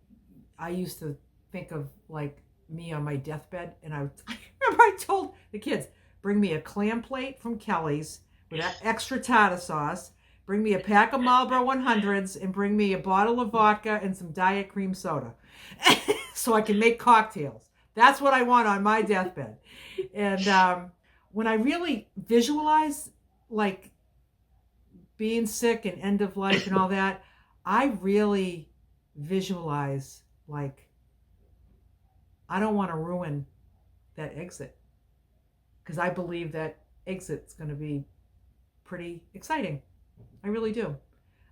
used to think of like me on my deathbed, and I remember I told the kids, bring me a clam plate from Kelly's with extra tartar sauce, bring me a pack of Marlboro 100s, and bring me a bottle of vodka and some diet cream soda. So I can make cocktails. That's what I want on my deathbed. And when I really visualize like being sick and end of life and all that, I really visualize like I don't want to ruin that exit because I believe that exit's going to be pretty exciting. I really do.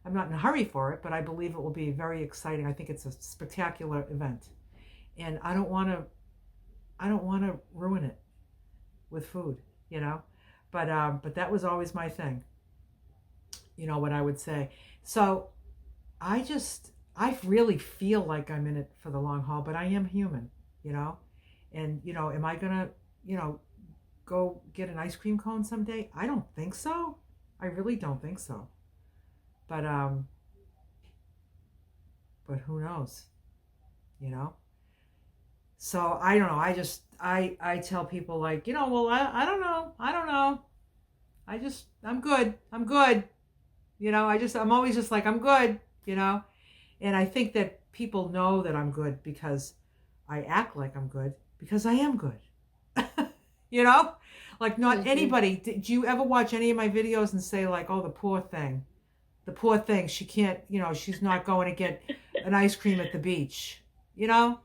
I'm not in a hurry for it, but I believe it will be very exciting. I think it's a spectacular event. And I don't want to ruin it with food, But that was always my thing. What I would say. So I really feel like I'm in it for the long haul, but I am human, And am I gonna, go get an ice cream cone someday? I don't think so. I really don't think so. But who knows, So I don't know. I tell people like, well, I don't know. I don't know. I'm good. I'm good. I'm always just like, I'm good, And I think that people know that I'm good because I act like I'm good because I am good. you know? Like not anybody. Did you ever watch any of my videos and say like, oh, the poor thing. The poor thing, she can't, she's not going to get an ice cream at the beach, Or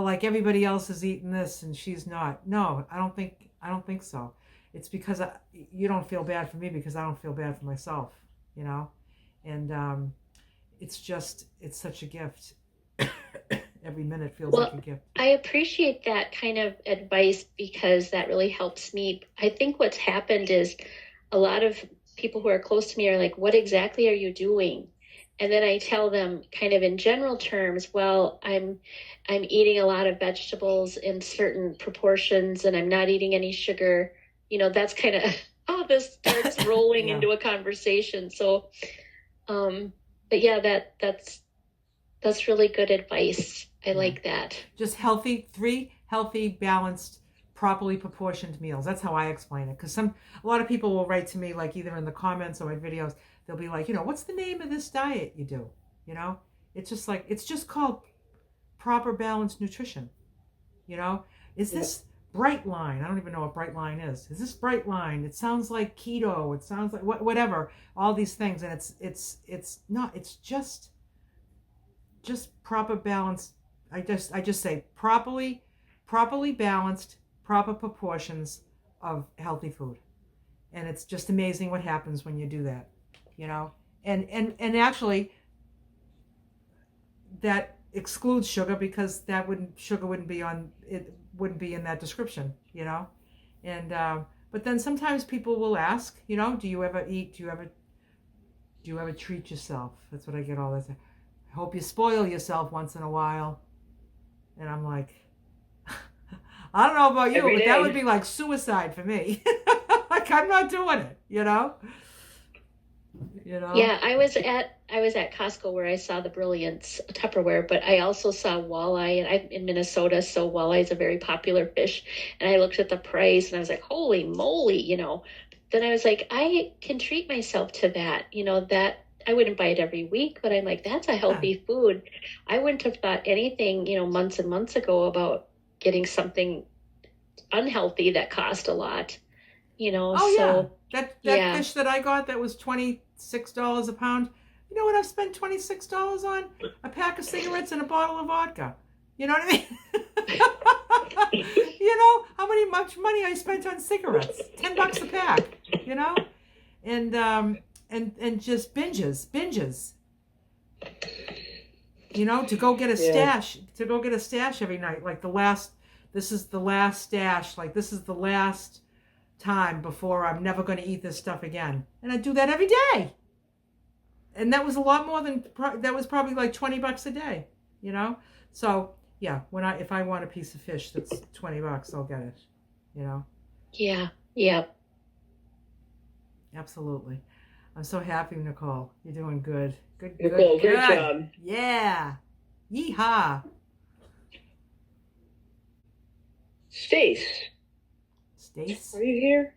like everybody else is eating this and she's not. No, I don't think so. It's because you don't feel bad for me because I don't feel bad for myself, And it's such a gift. Every minute feels like a gift. I appreciate that kind of advice because that really helps me. I think what's happened is a lot of people who are close to me are like, what exactly are you doing? And then I tell them kind of in general terms, well, I'm eating a lot of vegetables in certain proportions and I'm not eating any sugar. That's kind of how this starts rolling into a conversation. So, but yeah, that's really good advice. I like that. Just three healthy, balanced, properly proportioned meals. That's how I explain it. Because a lot of people will write to me, like either in the comments or my videos, they'll be like, what's the name of this diet you do? It's just like, it's just called proper balanced nutrition. Is this bright line? I don't even know what bright line is. Is this bright line? It sounds like keto. It sounds like whatever, all these things. And it's not, it's just proper balance. I just say properly balanced, proper proportions of healthy food. And it's just amazing what happens when you do that, and actually that excludes sugar because sugar wouldn't be in that description, and but then sometimes people will ask, do you ever eat, do you ever treat yourself? That's what I get all the time. I hope you spoil yourself once in a while. And I'm like, I don't know about you, but that would be like suicide for me. Like I'm not doing it, Yeah, I was at Costco where I saw the Brilliance Tupperware, but I also saw walleye, and I'm in Minnesota, so walleye is a very popular fish. And I looked at the price, and I was like, "Holy moly!" Then I was like, I can treat myself to that. That I wouldn't buy it every week, but I'm like, that's a healthy food. I wouldn't have thought anything, months and months ago about getting something unhealthy that cost a lot. That fish that I got that was $26 a pound. You know what I've spent $26 on? A pack of cigarettes and a bottle of vodka. You know what I mean? How much money I spent on cigarettes? $10 a pack. And just binges. To go get a stash every night. Like this is the last stash. Like this is the last time before I'm never going to eat this stuff again. And I do that every day. And that was a lot more that was probably like $20 a day, So yeah, if I want a piece of fish that's $20, I'll get it, Yeah. Absolutely. I'm so happy, Nicole. You're doing good. Good. Nicole, great job. Yeah. Yeehaw. Stace, are you here?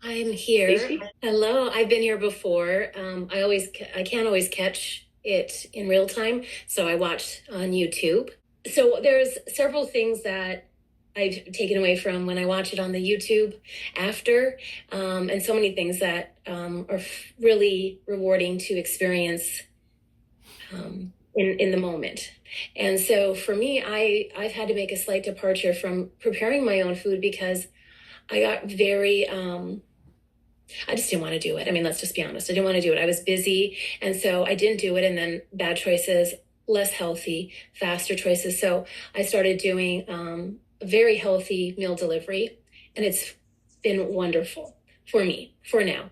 I'm here. Stacey? Hello. I've been here before. I can't always catch it in real time, so I watch on YouTube. So there's several things that I've taken away from when I watch it on the YouTube after, and so many things that are really rewarding to experience in the moment. And so for me, I've had to make a slight departure from preparing my own food because I got very, I just didn't want to do it. I mean, let's just be honest. I didn't want to do it. I was busy. And so I didn't do it. And then bad choices, less healthy, faster choices. So I started doing a very healthy meal delivery. And it's been wonderful for me for now.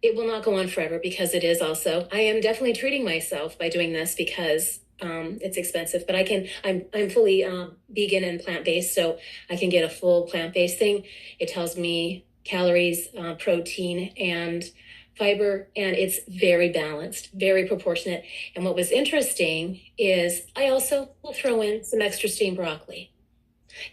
It will not go on forever because it is also, I am definitely treating myself by doing this because it's expensive, but I'm fully vegan and plant-based, so I can get a full plant-based thing. It tells me calories, protein, and fiber, and it's very balanced, very proportionate. And what was interesting is I also will throw in some extra steamed broccoli.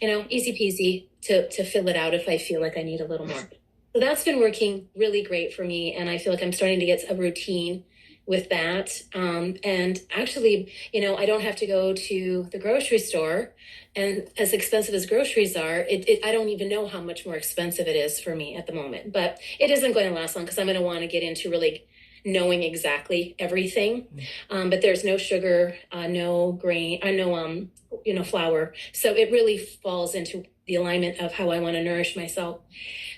easy peasy to fill it out if I feel like I need a little more. So that's been working really great for me. And I feel like I'm starting to get a routine with that. And actually, I don't have to go to the grocery store. And as expensive as groceries are, I don't even know how much more expensive it is for me at the moment. But it isn't going to last long because I'm going to want to get into really knowing exactly everything. But there's no sugar, no grain, no flour. So it really falls into the alignment of how I want to nourish myself.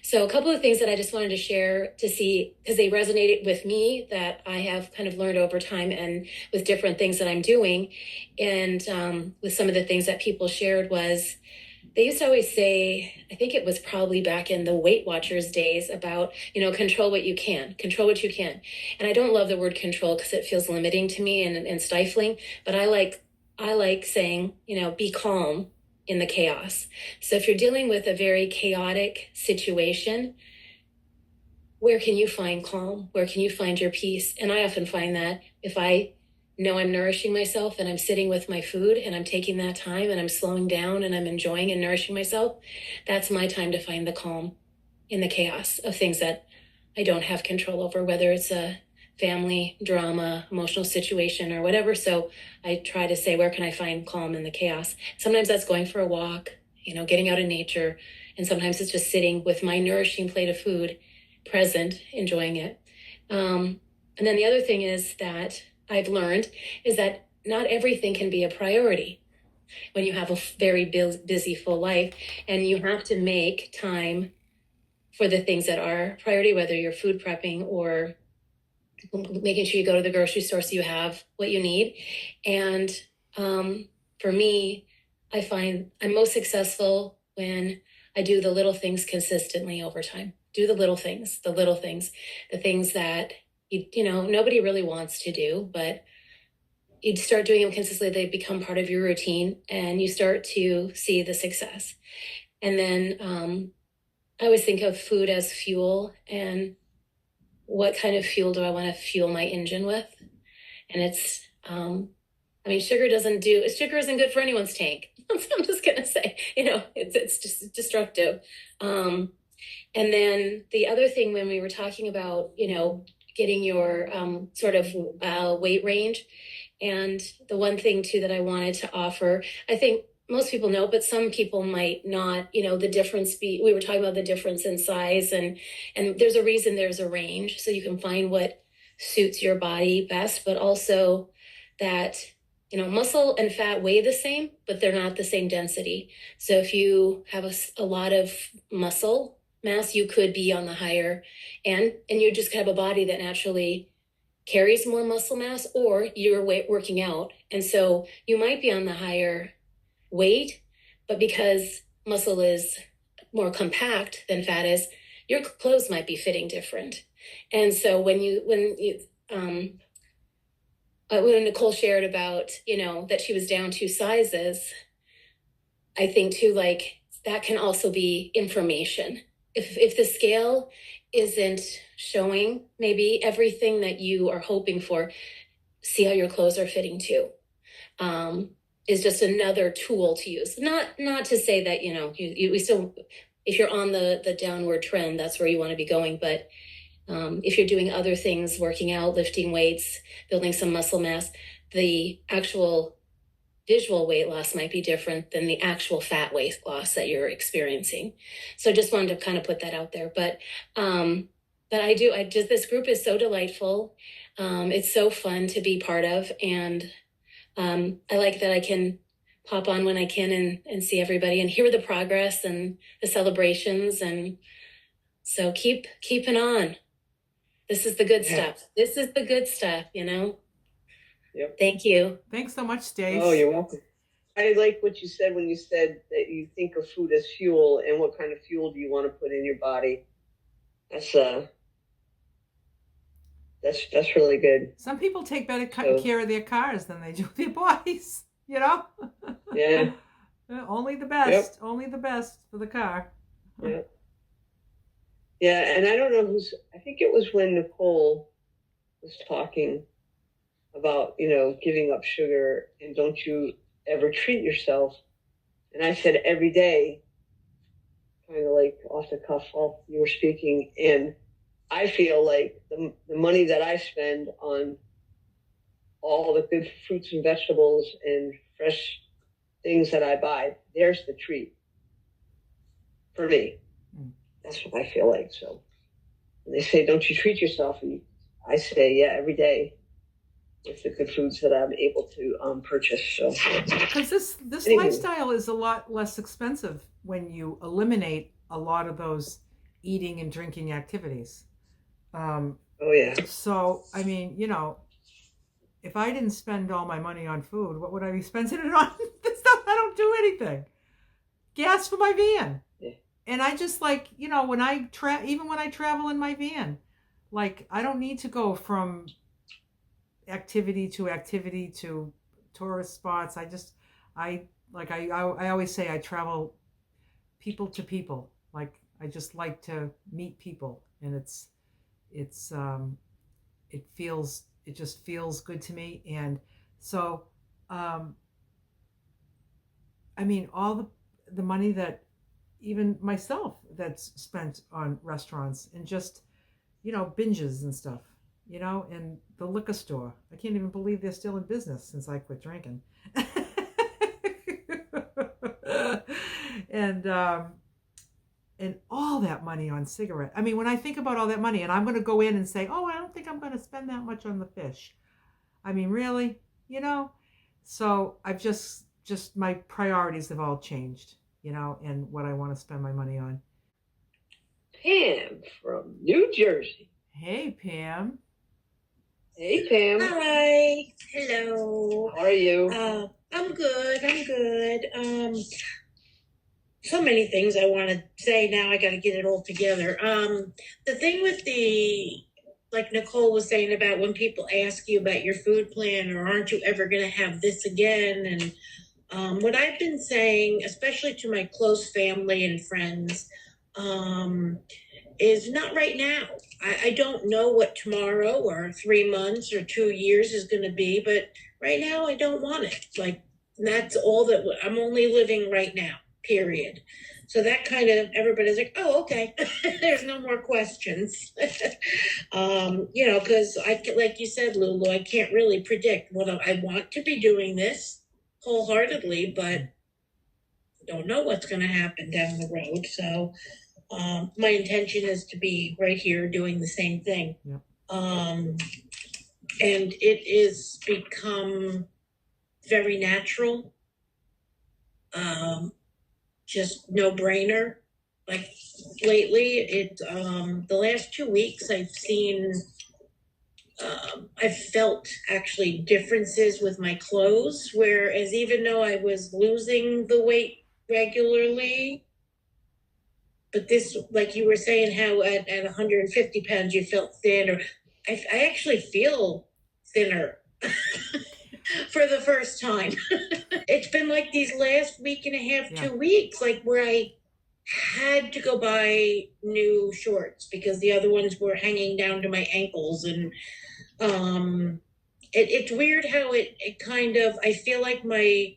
So a couple of things that I just wanted to share to see, because they resonated with me, that I have kind of learned over time and with different things that I'm doing. And with some of the things that people shared was, they used to always say, I think it was probably back in the Weight Watchers days, about, control what you can, control what you can. And I don't love the word control because it feels limiting to me and stifling, but I like saying, be calm in the chaos. So if you're dealing with a very chaotic situation, where can you find calm? Where can you find your peace? And I often find that if I know I'm nourishing myself and I'm sitting with my food and I'm taking that time and I'm slowing down and I'm enjoying and nourishing myself, that's my time to find the calm in the chaos of things that I don't have control over, whether it's a family drama, emotional situation, or whatever. So I try to say, where can I find calm in the chaos? Sometimes that's going for a walk, getting out in nature. And sometimes it's just sitting with my nourishing plate of food, present, enjoying it. And then the other thing is that I've learned is that not everything can be a priority when you have a very busy, full life, and you have to make time for the things that are priority, whether you're food prepping or making sure you go to the grocery store so you have what you need. And for me, I find I'm most successful when I do the little things consistently over time. Do the little things, the things that nobody really wants to do, but you start doing them consistently, they become part of your routine and you start to see the success. And then I always think of food as fuel, and what kind of fuel do I want to fuel my engine with? And it's, sugar isn't good for anyone's tank. I'm just going to say, it's just destructive. And then the other thing, when we were talking about, getting your sort of weight range, and the one thing too that I wanted to offer, I think most people know, but some people might not, the difference we were talking about the difference in size, and there's a reason there's a range, so you can find what suits your body best, but also that, muscle and fat weigh the same, but they're not the same density. So if you have a lot of muscle mass, you could be on the higher end, and you just have a body that naturally carries more muscle mass, or you're working out. And so you might be on the higher weight, but because muscle is more compact than fat is, your clothes might be fitting different. And so when Nicole shared about, that she was down 2 sizes, I think too, like, that can also be information. If the scale isn't showing maybe everything that you are hoping for, see how your clothes are fitting too. Is just another tool to use. Not to say that, we still, if you're on the downward trend, that's where you want to be going. But if you're doing other things, working out, lifting weights, building some muscle mass, the actual visual weight loss might be different than the actual fat weight loss that you're experiencing. So just wanted to kind of put that out there. But this group is so delightful. It's so fun to be part of. And I like that I can pop on when I can and see everybody and hear the progress and the celebrations. And so keeping on. This is the good stuff. This is the good stuff, Yep. Thank you. Thanks so much, Stace. Oh, you're welcome. I like what you said when you said that you think of food as fuel, and what kind of fuel do you want to put in your body? That's really good. Some people take better care of their cars than they do their bodies, Yeah. Only the best. Yep. Only the best for the car. Yeah. Yeah, and I don't know I think it was when Nicole was talking about, giving up sugar, and don't you ever treat yourself. And I said every day, kind of like off the cuff while you were speaking. And I feel like the money that I spend on all the good fruits and vegetables and fresh things that I buy, there's the treat for me. That's what I feel like. So when they say, don't you treat yourself? And I say, yeah, every day with the good foods that I'm able to purchase. So because this anyway. lifestyle is a lot less expensive when you eliminate a lot of those eating and drinking activities. Oh yeah. So I mean, you know, if I didn't spend all my money on food, what would I be spending it on? The stuff I don't do anything. Gas for my van. Yeah. And I just like, you know, when I even when I travel in my van, like I don't need to go from activity to tourist spots. I always say I travel people to people. Like I just like to meet people, and it just feels good to me. And so I mean, all the money that even myself that's spent on restaurants and just, you know, binges and stuff, you know, and the liquor store. I can't even believe they're still in business since I quit drinking. And all that money on cigarette. I mean, when I think about all that money and I'm going to go in and say, oh, I don't think I'm going to spend that much on the fish. I mean, really, you know? So I've just my priorities have all changed, you know, and what I want to spend my money on. Pam from New Jersey. Hey, Pam. Hey, Pam. Hi. Hello. How are you? I'm good. So many things I want to say now. I got to get it all together. The thing with like Nicole was saying about when people ask you about your food plan or aren't you ever going to have this again? And what I've been saying, especially to my close family and friends, is not right now. I don't know what tomorrow or 3 months or 2 years is going to be, but right now I don't want it. Like, that's all that I'm only living right now, period. So that kind of, everybody's like, oh, okay. There's no more questions. You know, because like you said, Lulu, I can't really predict what I want to be doing this wholeheartedly, but don't know what's going to happen down the road. So my intention is to be right here doing the same thing. Yep. And it is become very natural. Just no brainer. Like lately, the last 2 weeks I've seen, I've felt actually differences with my clothes, whereas even though I was losing the weight regularly, but this, like you were saying, how at 150 pounds you felt thin, or I actually feel thinner for the first time. It's been like these last week and a half, 2 weeks, like where I had to go buy new shorts because the other ones were hanging down to my ankles. And it's weird how it kind of, I feel like my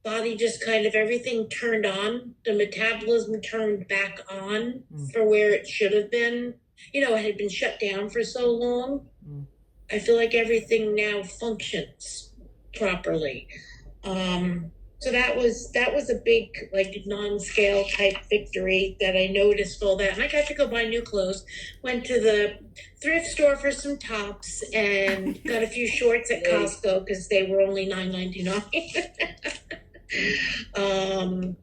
body just kind of, everything turned on. The metabolism turned back on for where it should have been. You know, it had been shut down for so long. I feel like everything now functions properly. So that was a big, like, non-scale type victory that I noticed all that. And I got to go buy new clothes. Went to the thrift store for some tops and got a few shorts at Costco because they were only $9.99.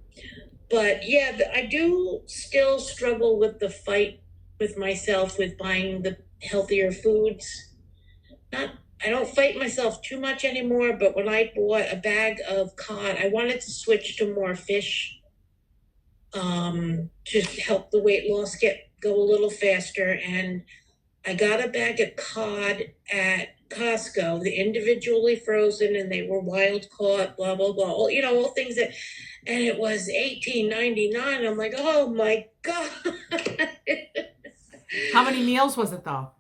But yeah, I do still struggle with the fight with myself with buying the healthier foods. I don't fight myself too much anymore, but when I bought a bag of cod, I wanted to switch to more fish to help the weight loss go a little faster. And I got a bag of cod at Costco, the individually frozen, and they were wild caught, blah, blah, blah. All, you know, all things that, and it was $18.99. I'm like, oh my God. How many meals was it though?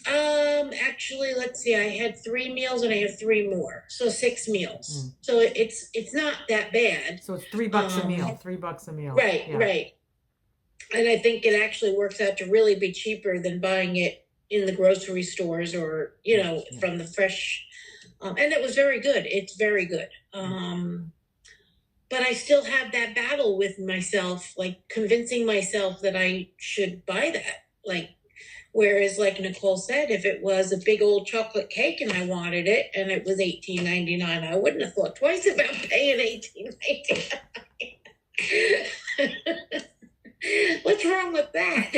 Actually, let's see. I had 3 meals and I have 3 more, so 6 meals. So it's not that bad. So it's $3 a meal. $3 a meal. Right, Yeah. right. And I think it actually works out to really be cheaper than buying it in the grocery stores or from the fresh. And it was very good. It's very good. But I still have that battle with myself, like convincing myself that I should buy that. Like, whereas, like Nicole said, if it was a big old chocolate cake and I wanted it and it was $18.99, I wouldn't have thought twice about paying $18.99. What's wrong with that?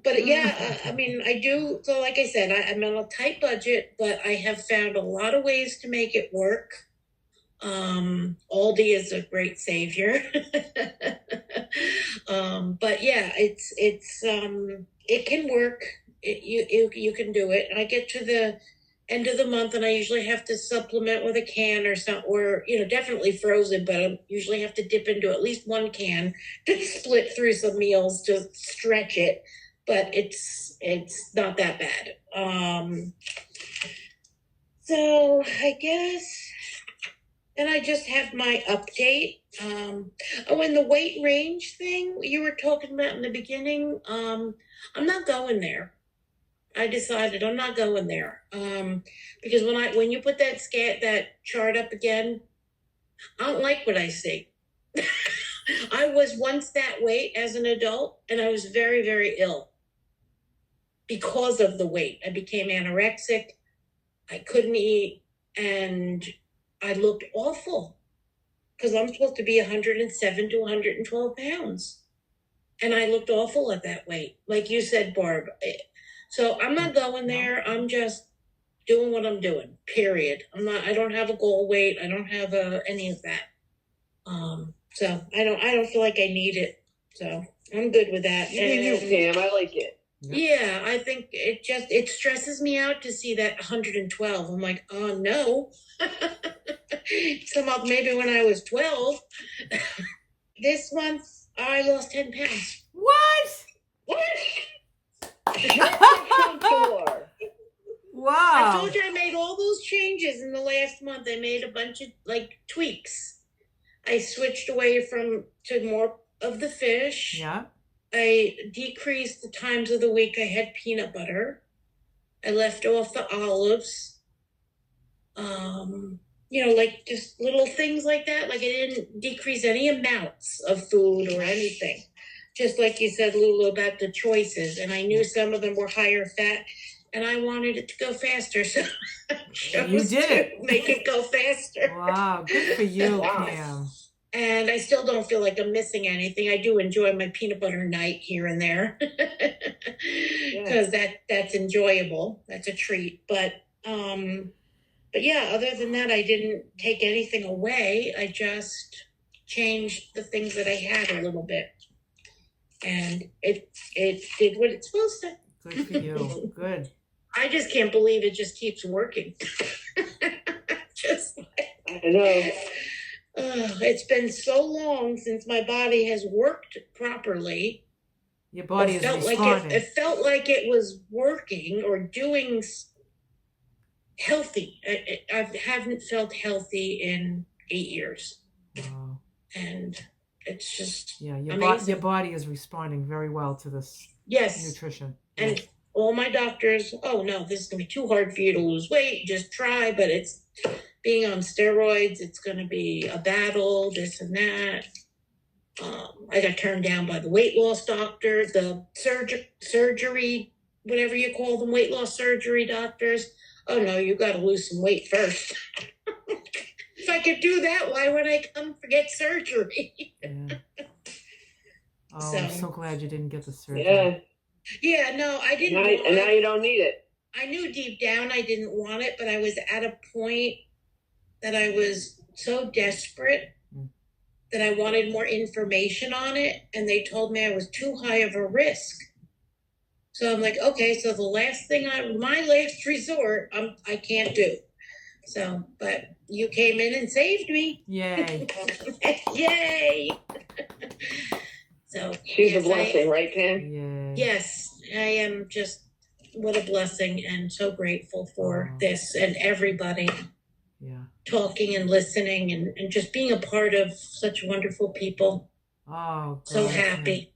But yeah, I mean, I do. So like I said, I'm on a tight budget, but I have found a lot of ways to make it work. Aldi is a great savior. But yeah, it can work. You can do it. And I get to the end of the month and I usually have to supplement with a can or something, or definitely frozen, but I usually have to dip into at least one can to split through some meals to stretch it, but it's not that bad. So I guess then I just have my update. And the weight range thing you were talking about in the beginning, I'm not going there. I decided I'm not going there. Because when you put that chart up again, I don't like what I see. I was once that weight as an adult, and I was very, very ill because of the weight. I became anorexic. I couldn't eat, and I looked awful because I'm supposed to be 107 to 112 pounds. And I looked awful at that weight. Like you said, Barb. So I'm not going there. I'm just doing what I'm doing, period. I don't have a goal weight. I don't have any of that. So I don't feel like I need it. So I'm good with that. You, Pam, I like it. Yeah, I think it stresses me out to see that 112. I'm like, oh no. Maybe when I was 12. This month I lost 10 pounds. What? Wow. I told you I made all those changes in the last month. I made a bunch of tweaks. I switched away to more of the fish. Yeah. I decreased the times of the week I had peanut butter. I left off the olives. Just little things like that. Like I didn't decrease any amounts of food or anything. Just like you said, Lulu, about the choices. And I knew some of them were higher fat, and I wanted it to go faster. So I chose to make it go faster. Wow, good for you, Pam. And I still don't feel like I'm missing anything. I do enjoy my peanut butter night here and there because that's enjoyable. That's a treat. But yeah, other than that, I didn't take anything away. I just changed the things that I had a little bit. And it did what it's supposed to. Good for you. Good. I just can't believe it just keeps working. I know. It's been so long since my body has worked properly. Your body is responding. It felt like it was working or doing healthy. I haven't felt healthy in 8 years. Wow. And it's just your body is responding very well to this nutrition. And all my doctors, oh no, this is going to be too hard for you to lose weight. Just try, but it's being on steroids. It's going to be a battle, this and that. I got turned down by the weight loss doctor, the surgery, whatever you call them, weight loss surgery doctors. Oh no, you got to lose some weight first. If I could do that, why would I come for get surgery? Yeah. Oh, I'm so glad you didn't get the surgery. Yeah. Yeah, no, I didn't. And now you don't need it. I knew deep down I didn't want it, but I was at a point that I was so desperate that I wanted more information on it, and they told me I was too high of a risk. So I'm like, okay, so the last thing my last resort, I can't do. So, but you came in and saved me. Yay. Yay. So She's yes, a blessing, right, Pam? Yay. Yes, I am just, what a blessing, and so grateful for Oh. this and everybody Yeah. talking and listening and just being a part of such wonderful people. Oh, So girl, happy.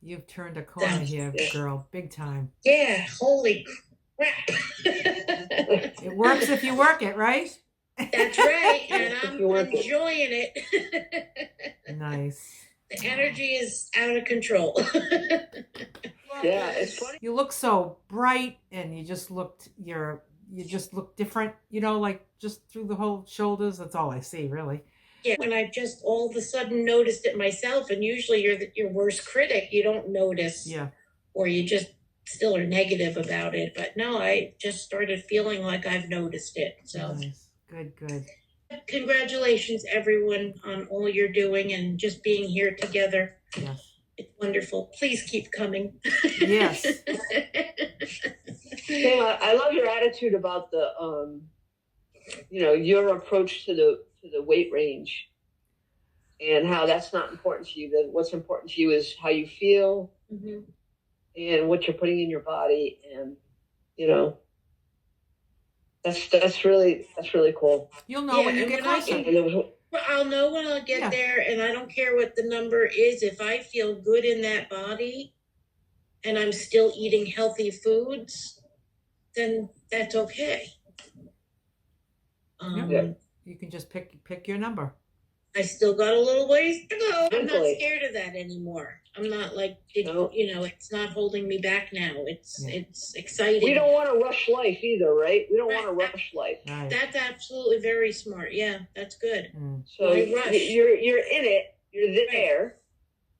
you've turned a corner here, Yeah. girl, big time. Yeah, holy crap. It works if you work it, right? That's right, and If I'm you work it. enjoying it. Nice. The energy is out of control. Yeah, it's funny. You look so bright, and you just look different. You know, like just through the whole shoulders. That's all I see, really. Yeah, when I just all of a sudden noticed it myself, and usually you're your worst critic, you don't notice. Yeah. Or you just still are negative about it. But no, I just started feeling like I've noticed it. So Nice. Good. congratulations, everyone, on all you're doing and just being here together. Yes. It's wonderful. Please keep coming. Yes. Pam, I love your attitude about the your approach to the weight range and how that's not important to you. That what's important to you is how you feel and what you're putting in your body, and that's really cool. You'll know when you get closer. I'll know when I'll get there, and I don't care what the number is. If I feel good in that body and I'm still eating healthy foods, then that's okay. You can just pick your number. I still got a little ways to go. I'm not scared of that anymore. I'm not like, it's not holding me back now. It's exciting. We don't want to rush life either, right? We don't want to rush life. Right. That's absolutely very smart. Yeah, that's good. So you're in it. You're there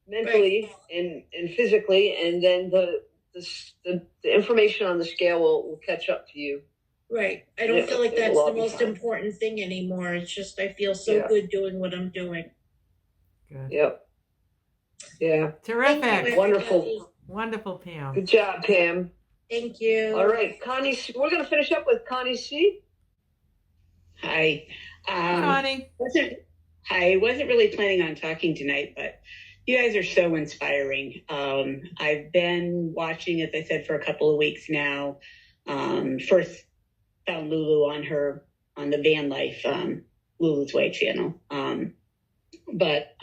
mentally and physically, and then the information on the scale will catch up to you. Right. I don't feel like that's the most important thing anymore. It's just I feel so good doing what I'm doing. Good. Yep. Yeah. Terrific. Wonderful, Pam. Good job, Pam. Thank you. All right, Connie. We're going to finish up with Connie C. Hi. Connie. I wasn't really planning on talking tonight, but you guys are so inspiring. I've been watching, as I said, for a couple of weeks now. First found Lulu on the Van Life Lulu's Way channel. But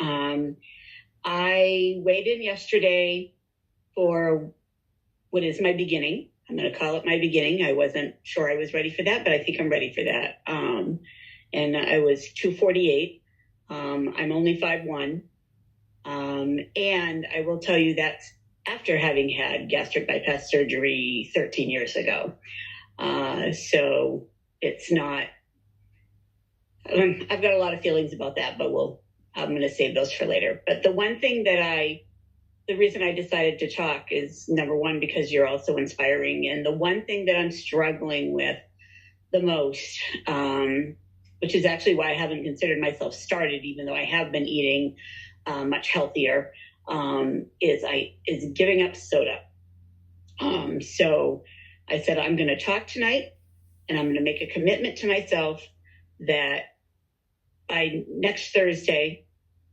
I weighed in yesterday for what is my beginning. I'm going to call it my beginning. I wasn't sure I was ready for that, but I think I'm ready for that. And I was 248. I'm only 5'1". And I will tell you that's after having had gastric bypass surgery 13 years ago. So it's not, I've got a lot of feelings about that, but I'm going to save those for later. But the one thing the reason I decided to talk is, number one, because you're also inspiring. And the one thing that I'm struggling with the most, which is actually why I haven't considered myself started, even though I have been eating much healthier, is giving up soda. So I said, I'm going to talk tonight, and I'm going to make a commitment to myself that by next Thursday,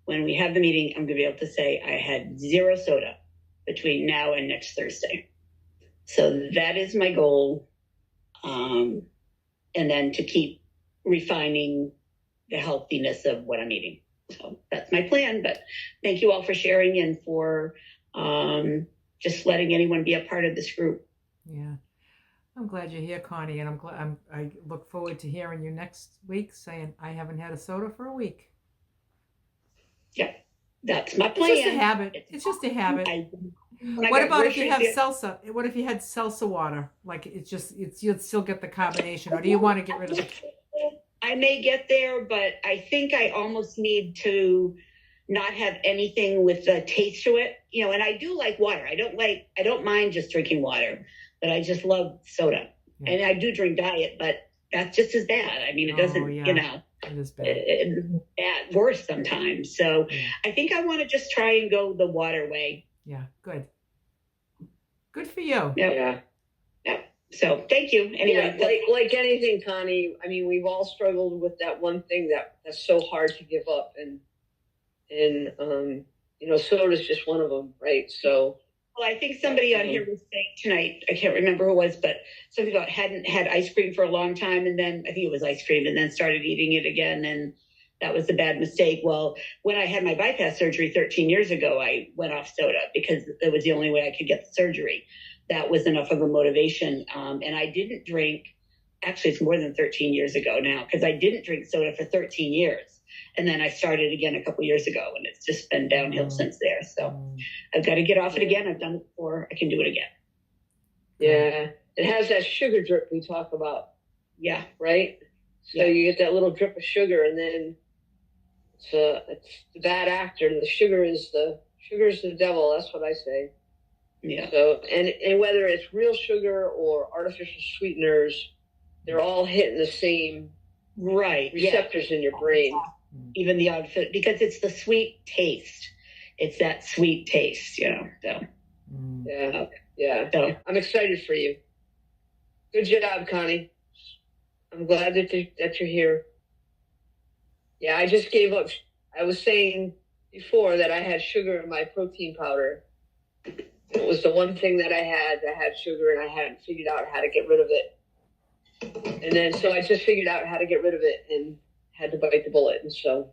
when we have the meeting, I'm going to be able to say I had 0 soda between now and next Thursday. So that is my goal. And then to keep refining the healthiness of what I'm eating. So that's my plan. But thank you all for sharing and for just letting anyone be a part of this group. Yeah. I'm glad you're here, Connie, and I look forward to hearing you next week saying I haven't had a soda for a week. Yeah, that's my plan. It's just a habit. It's just a habit. What about if you have salsa? What if you had salsa water? Like you'd still get the carbonation, or do you want to get rid of it? I may get there, but I think I almost need to not have anything with the taste to it. And I do like water. I don't mind just drinking water, but I just love soda. Yeah. And I do drink diet, but that's just as bad. I mean, it doesn't, it is bad. Worse sometimes. So I think I want to just try and go the water way. Yeah, good. Good for you. Yeah. So thank you. Anyway, like anything, Connie. I mean, we've all struggled with that one thing that's so hard to give up, and soda is just one of them, right? So. Well, I think somebody on here was saying tonight, I can't remember who it was, but something about hadn't had ice cream for a long time. And then I think it was ice cream and then started eating it again. And that was a bad mistake. Well, when I had my bypass surgery 13 years ago, I went off soda because it was the only way I could get the surgery. That was enough of a motivation. And I didn't drink, actually it's more than 13 years ago now, because I didn't drink soda for 13 years. And then I started again a couple years ago, and it's just been downhill since there. So I've got to get off it again. I've done it before. I can do it again. Yeah. It has that sugar drip we talk about. Yeah. Right? So you get that little drip of sugar, and then it's the bad actor. The sugar is the devil. That's what I say. Yeah. So, and whether it's real sugar or artificial sweeteners, they're all hitting the same receptors in your brain. Even the outfit, because it's the sweet taste. It's that sweet taste, So. Yeah. So. I'm excited for you. Good job, Connie. I'm glad that you're here. Yeah, I just gave up. I was saying before that I had sugar in my protein powder. It was the one thing that I had sugar, and I hadn't figured out how to get rid of it. And then, so I just figured out how to get rid of it and had to bite the bullet. And so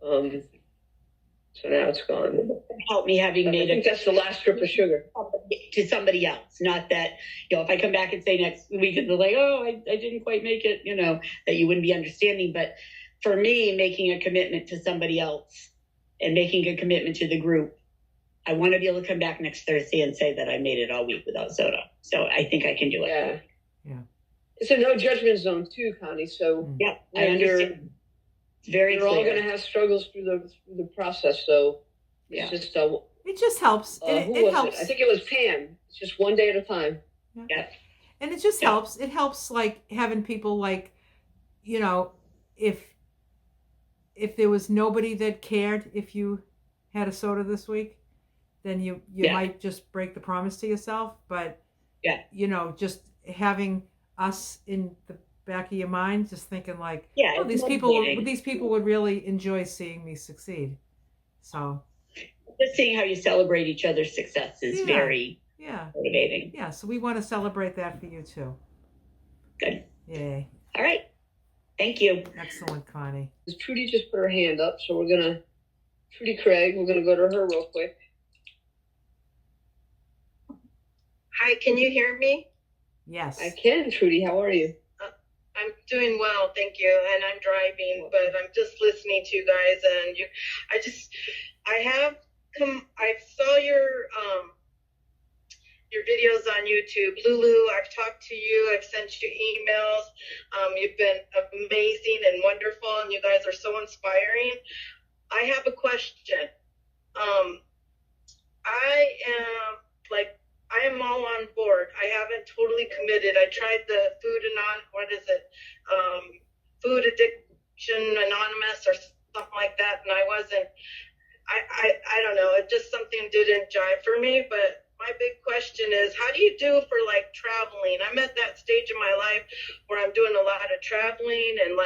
now it's gone. Help me having made I think that's the last strip of sugar. To somebody else. Not that, if I come back and say next week, they're like, oh, I didn't quite make it, that you wouldn't be understanding. But for me, making a commitment to somebody else and making a commitment to the group, I want to be able to come back next Thursday and say that I made it all week without soda. So I think I can do it. Yeah. It's a no judgment zone too, Connie. So I understand. It's very We're clear. all going to have struggles through the process. So it's just it just helps. It helps. I think it was Pam. It's just one day at a time. Yeah. And it just helps. It helps, like, having people, like, if there was nobody that cared if you had a soda this week, then you might just break the promise to yourself. But just having us in the back of your mind, just thinking like, these people would really enjoy seeing me succeed. So just seeing how you celebrate each other's success is very motivating. Yeah, so we want to celebrate that for you too. Good. Yay. All right. Thank you. Excellent, Connie. Trudy just put her hand up, so Trudy Craig, we're gonna go to her real quick. Hi, can you hear me? Yes. I can, Trudy. How are you? I'm doing well, thank you. And I'm driving, but I'm just listening to you guys. And I saw your videos on YouTube. Lulu, I've talked to you. I've sent you emails. You've been amazing and wonderful, and you guys are so inspiring. I have a question. I am all on board. I haven't totally committed. I tried the Food Addiction Anonymous or something like that, and I don't know. It just something didn't jive for me. But my big question is, how do you do for like traveling? I'm at that stage in my life where I'm doing a lot of traveling and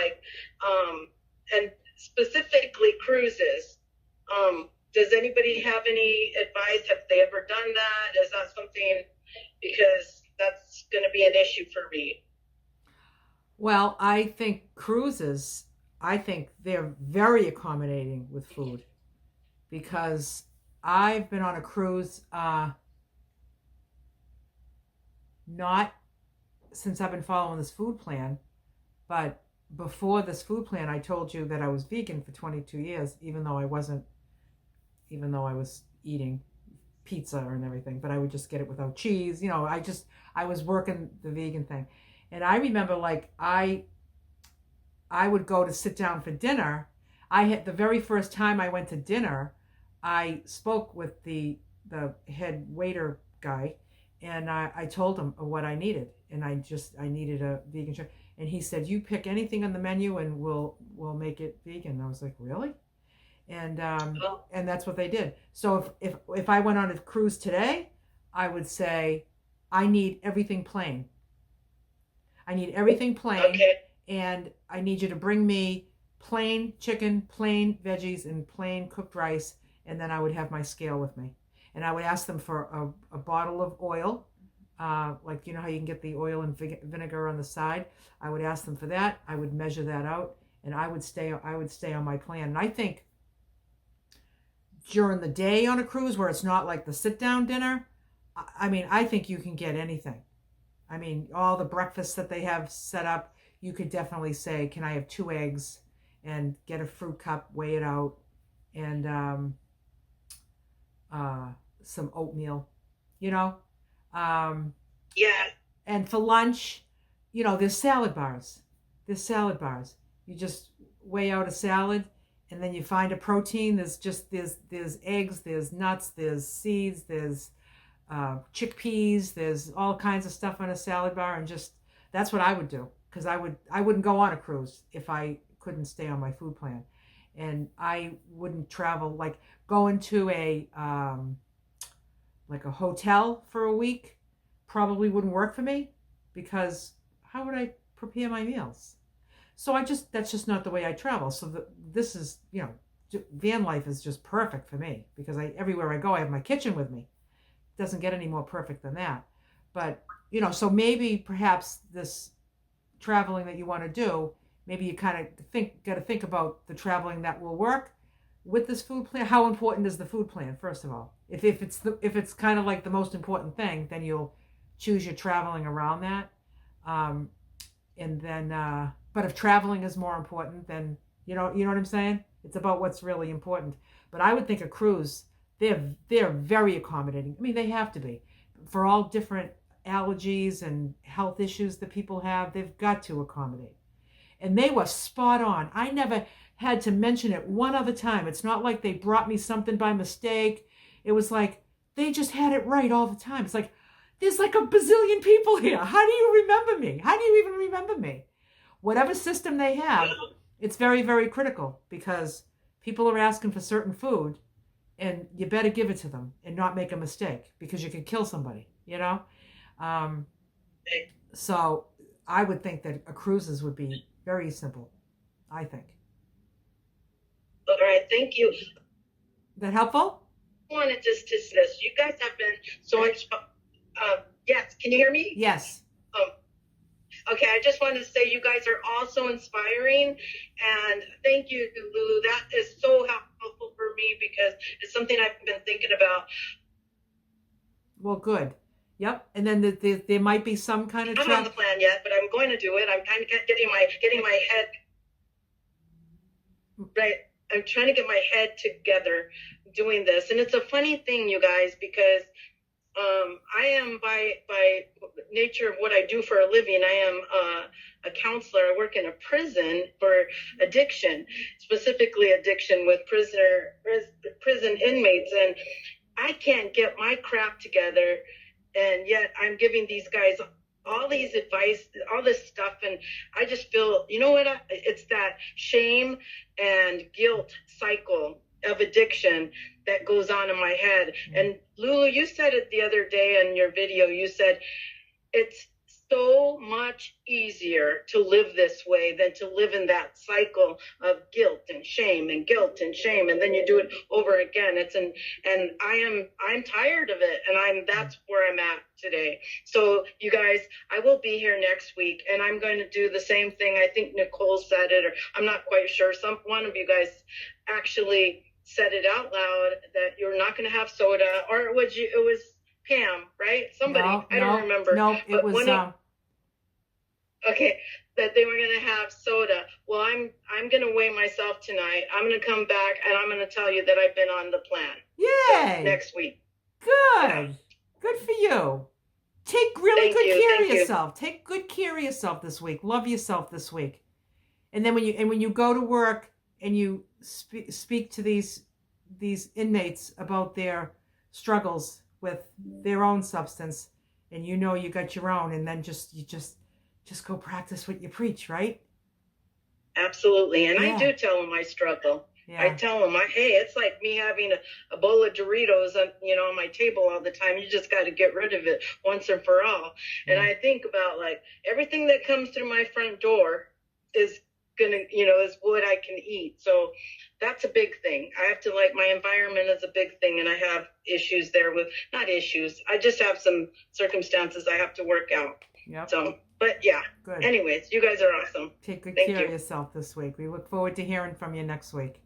and specifically cruises. Does anybody have any advice? Have they ever done that? Is that something, because that's going to be an issue for me? Well, I think cruises, they're very accommodating with food, because I've been on a cruise, not since I've been following this food plan, but before this food plan, I told you that I was vegan for 22 years, even though I was eating pizza and everything, but I would just get it without cheese. I was working the vegan thing. And I remember, like, I would go to sit down for dinner. The very first time I went to dinner, I spoke with the head waiter guy, and I told him what I needed. And I needed a vegan chef. And he said, you pick anything on the menu and we'll make it vegan. And I was like, really? And that's what they did. So if I went on a cruise today, I would say, I need everything plain. Okay. And I need you to bring me plain chicken, plain veggies, and plain cooked rice, and then I would have my scale with me, and I would ask them for a bottle of oil, like you know how you can get the oil and vinegar on the side. I would ask them for that. I would measure that out, and I would stay on my plan. And I think during the day on a cruise where it's not like the sit down dinner, I mean, I think you can get anything. I mean, all the breakfasts that they have set up, you could definitely say, can I have 2 eggs and get a fruit cup, weigh it out, and some oatmeal, you know? Yeah. And for lunch, you know, there's salad bars. You just weigh out a salad, and then you find a protein. There's eggs, there's nuts, there's seeds, there's chickpeas, there's all kinds of stuff on a salad bar, and just that's what I would do, because I wouldn't go on a cruise if I couldn't stay on my food plan, and I wouldn't travel like going to a like a hotel for a week probably wouldn't work for me, because how would I prepare my meals? So that's just not the way I travel. So this is, you know, van life is just perfect for me, because everywhere I go I have my kitchen with me. It doesn't get any more perfect than that. But you know, so maybe perhaps this traveling that you want to do, maybe you kind of got to think about the traveling that will work with this food plan. How important is the food plan, first of all? If it's kind of like the most important thing, then you'll choose your traveling around that. And then but if traveling is more important, then you know what I'm saying? It's about what's really important. But I would think a cruise, they're very accommodating. I mean, they have to be, for all different allergies and health issues that people have. They've got to accommodate. And they were spot on. I never had to mention it one other time. It's not like they brought me something by mistake. It was like they just had it right all the time. It's like, there's like a bazillion people here. How do you remember me? How do you even remember me? Whatever system they have, it's very, very critical, because people are asking for certain food, and you better give it to them and not make a mistake, because you could kill somebody, you know? So I would think that a cruises would be very simple, I think. All right, thank you. That helpful? I wanted just to say this. You guys have been so inspired. Yes, can you hear me? Yes. Okay, I just wanted to say you guys are all so inspiring, and thank you, Lulu. That is so helpful for me, because it's something I've been thinking about. Well, good. Yep. And then there might be some kind of I'm not on the plan yet, but I'm going to do it. I'm kind of getting my head right. I'm trying to get my head together doing this, and it's a funny thing, you guys, because I am by nature of what I do for a living. I am a counselor. I work in a prison for addiction, specifically addiction with prison inmates, and I can't get my crap together, and yet I'm giving these guys all these advice, all this stuff, and I just feel, you know what? It's that shame and guilt cycle of addiction that goes on in my head. And Lulu, you said it the other day in your video. You said it's so much easier to live this way than to live in that cycle of guilt and shame and guilt and shame, and then you do it over again. And I'm tired of it, and that's where I'm at today. So you guys, I will be here next week, and I'm going to do the same thing. I think Nicole said it, or I'm not quite sure. One of you guys actually said it out loud that you're not going to have soda, or it was Pam, right? Somebody, I don't remember. No, it was okay, that they were going to have soda. Well, I'm going to weigh myself tonight. I'm going to come back, and I'm going to tell you that I've been on the plan. Yay! So, next week. Good. Good for you. Take really good care of yourself. Take good care of yourself this week. Love yourself this week. And then when you go to work and you speak to these inmates about their struggles with their own substance, and you know you got your own, and then you just go practice what you preach, right? Absolutely. And I do tell them I struggle. Yeah. I tell them, hey, it's like me having a bowl of Doritos on my table all the time. You just got to get rid of it once and for all. Yeah. And I think about like everything that comes through my front door is gonna, is wood I can eat. So that's a big thing. I have to like, my environment is a big thing, and I have issues there with, not issues, I just have some circumstances I have to work out. Yep. So, but yeah. Good. Anyways, you guys are awesome. Take good Thank care you. of yourself this week. We look forward to hearing from you next week.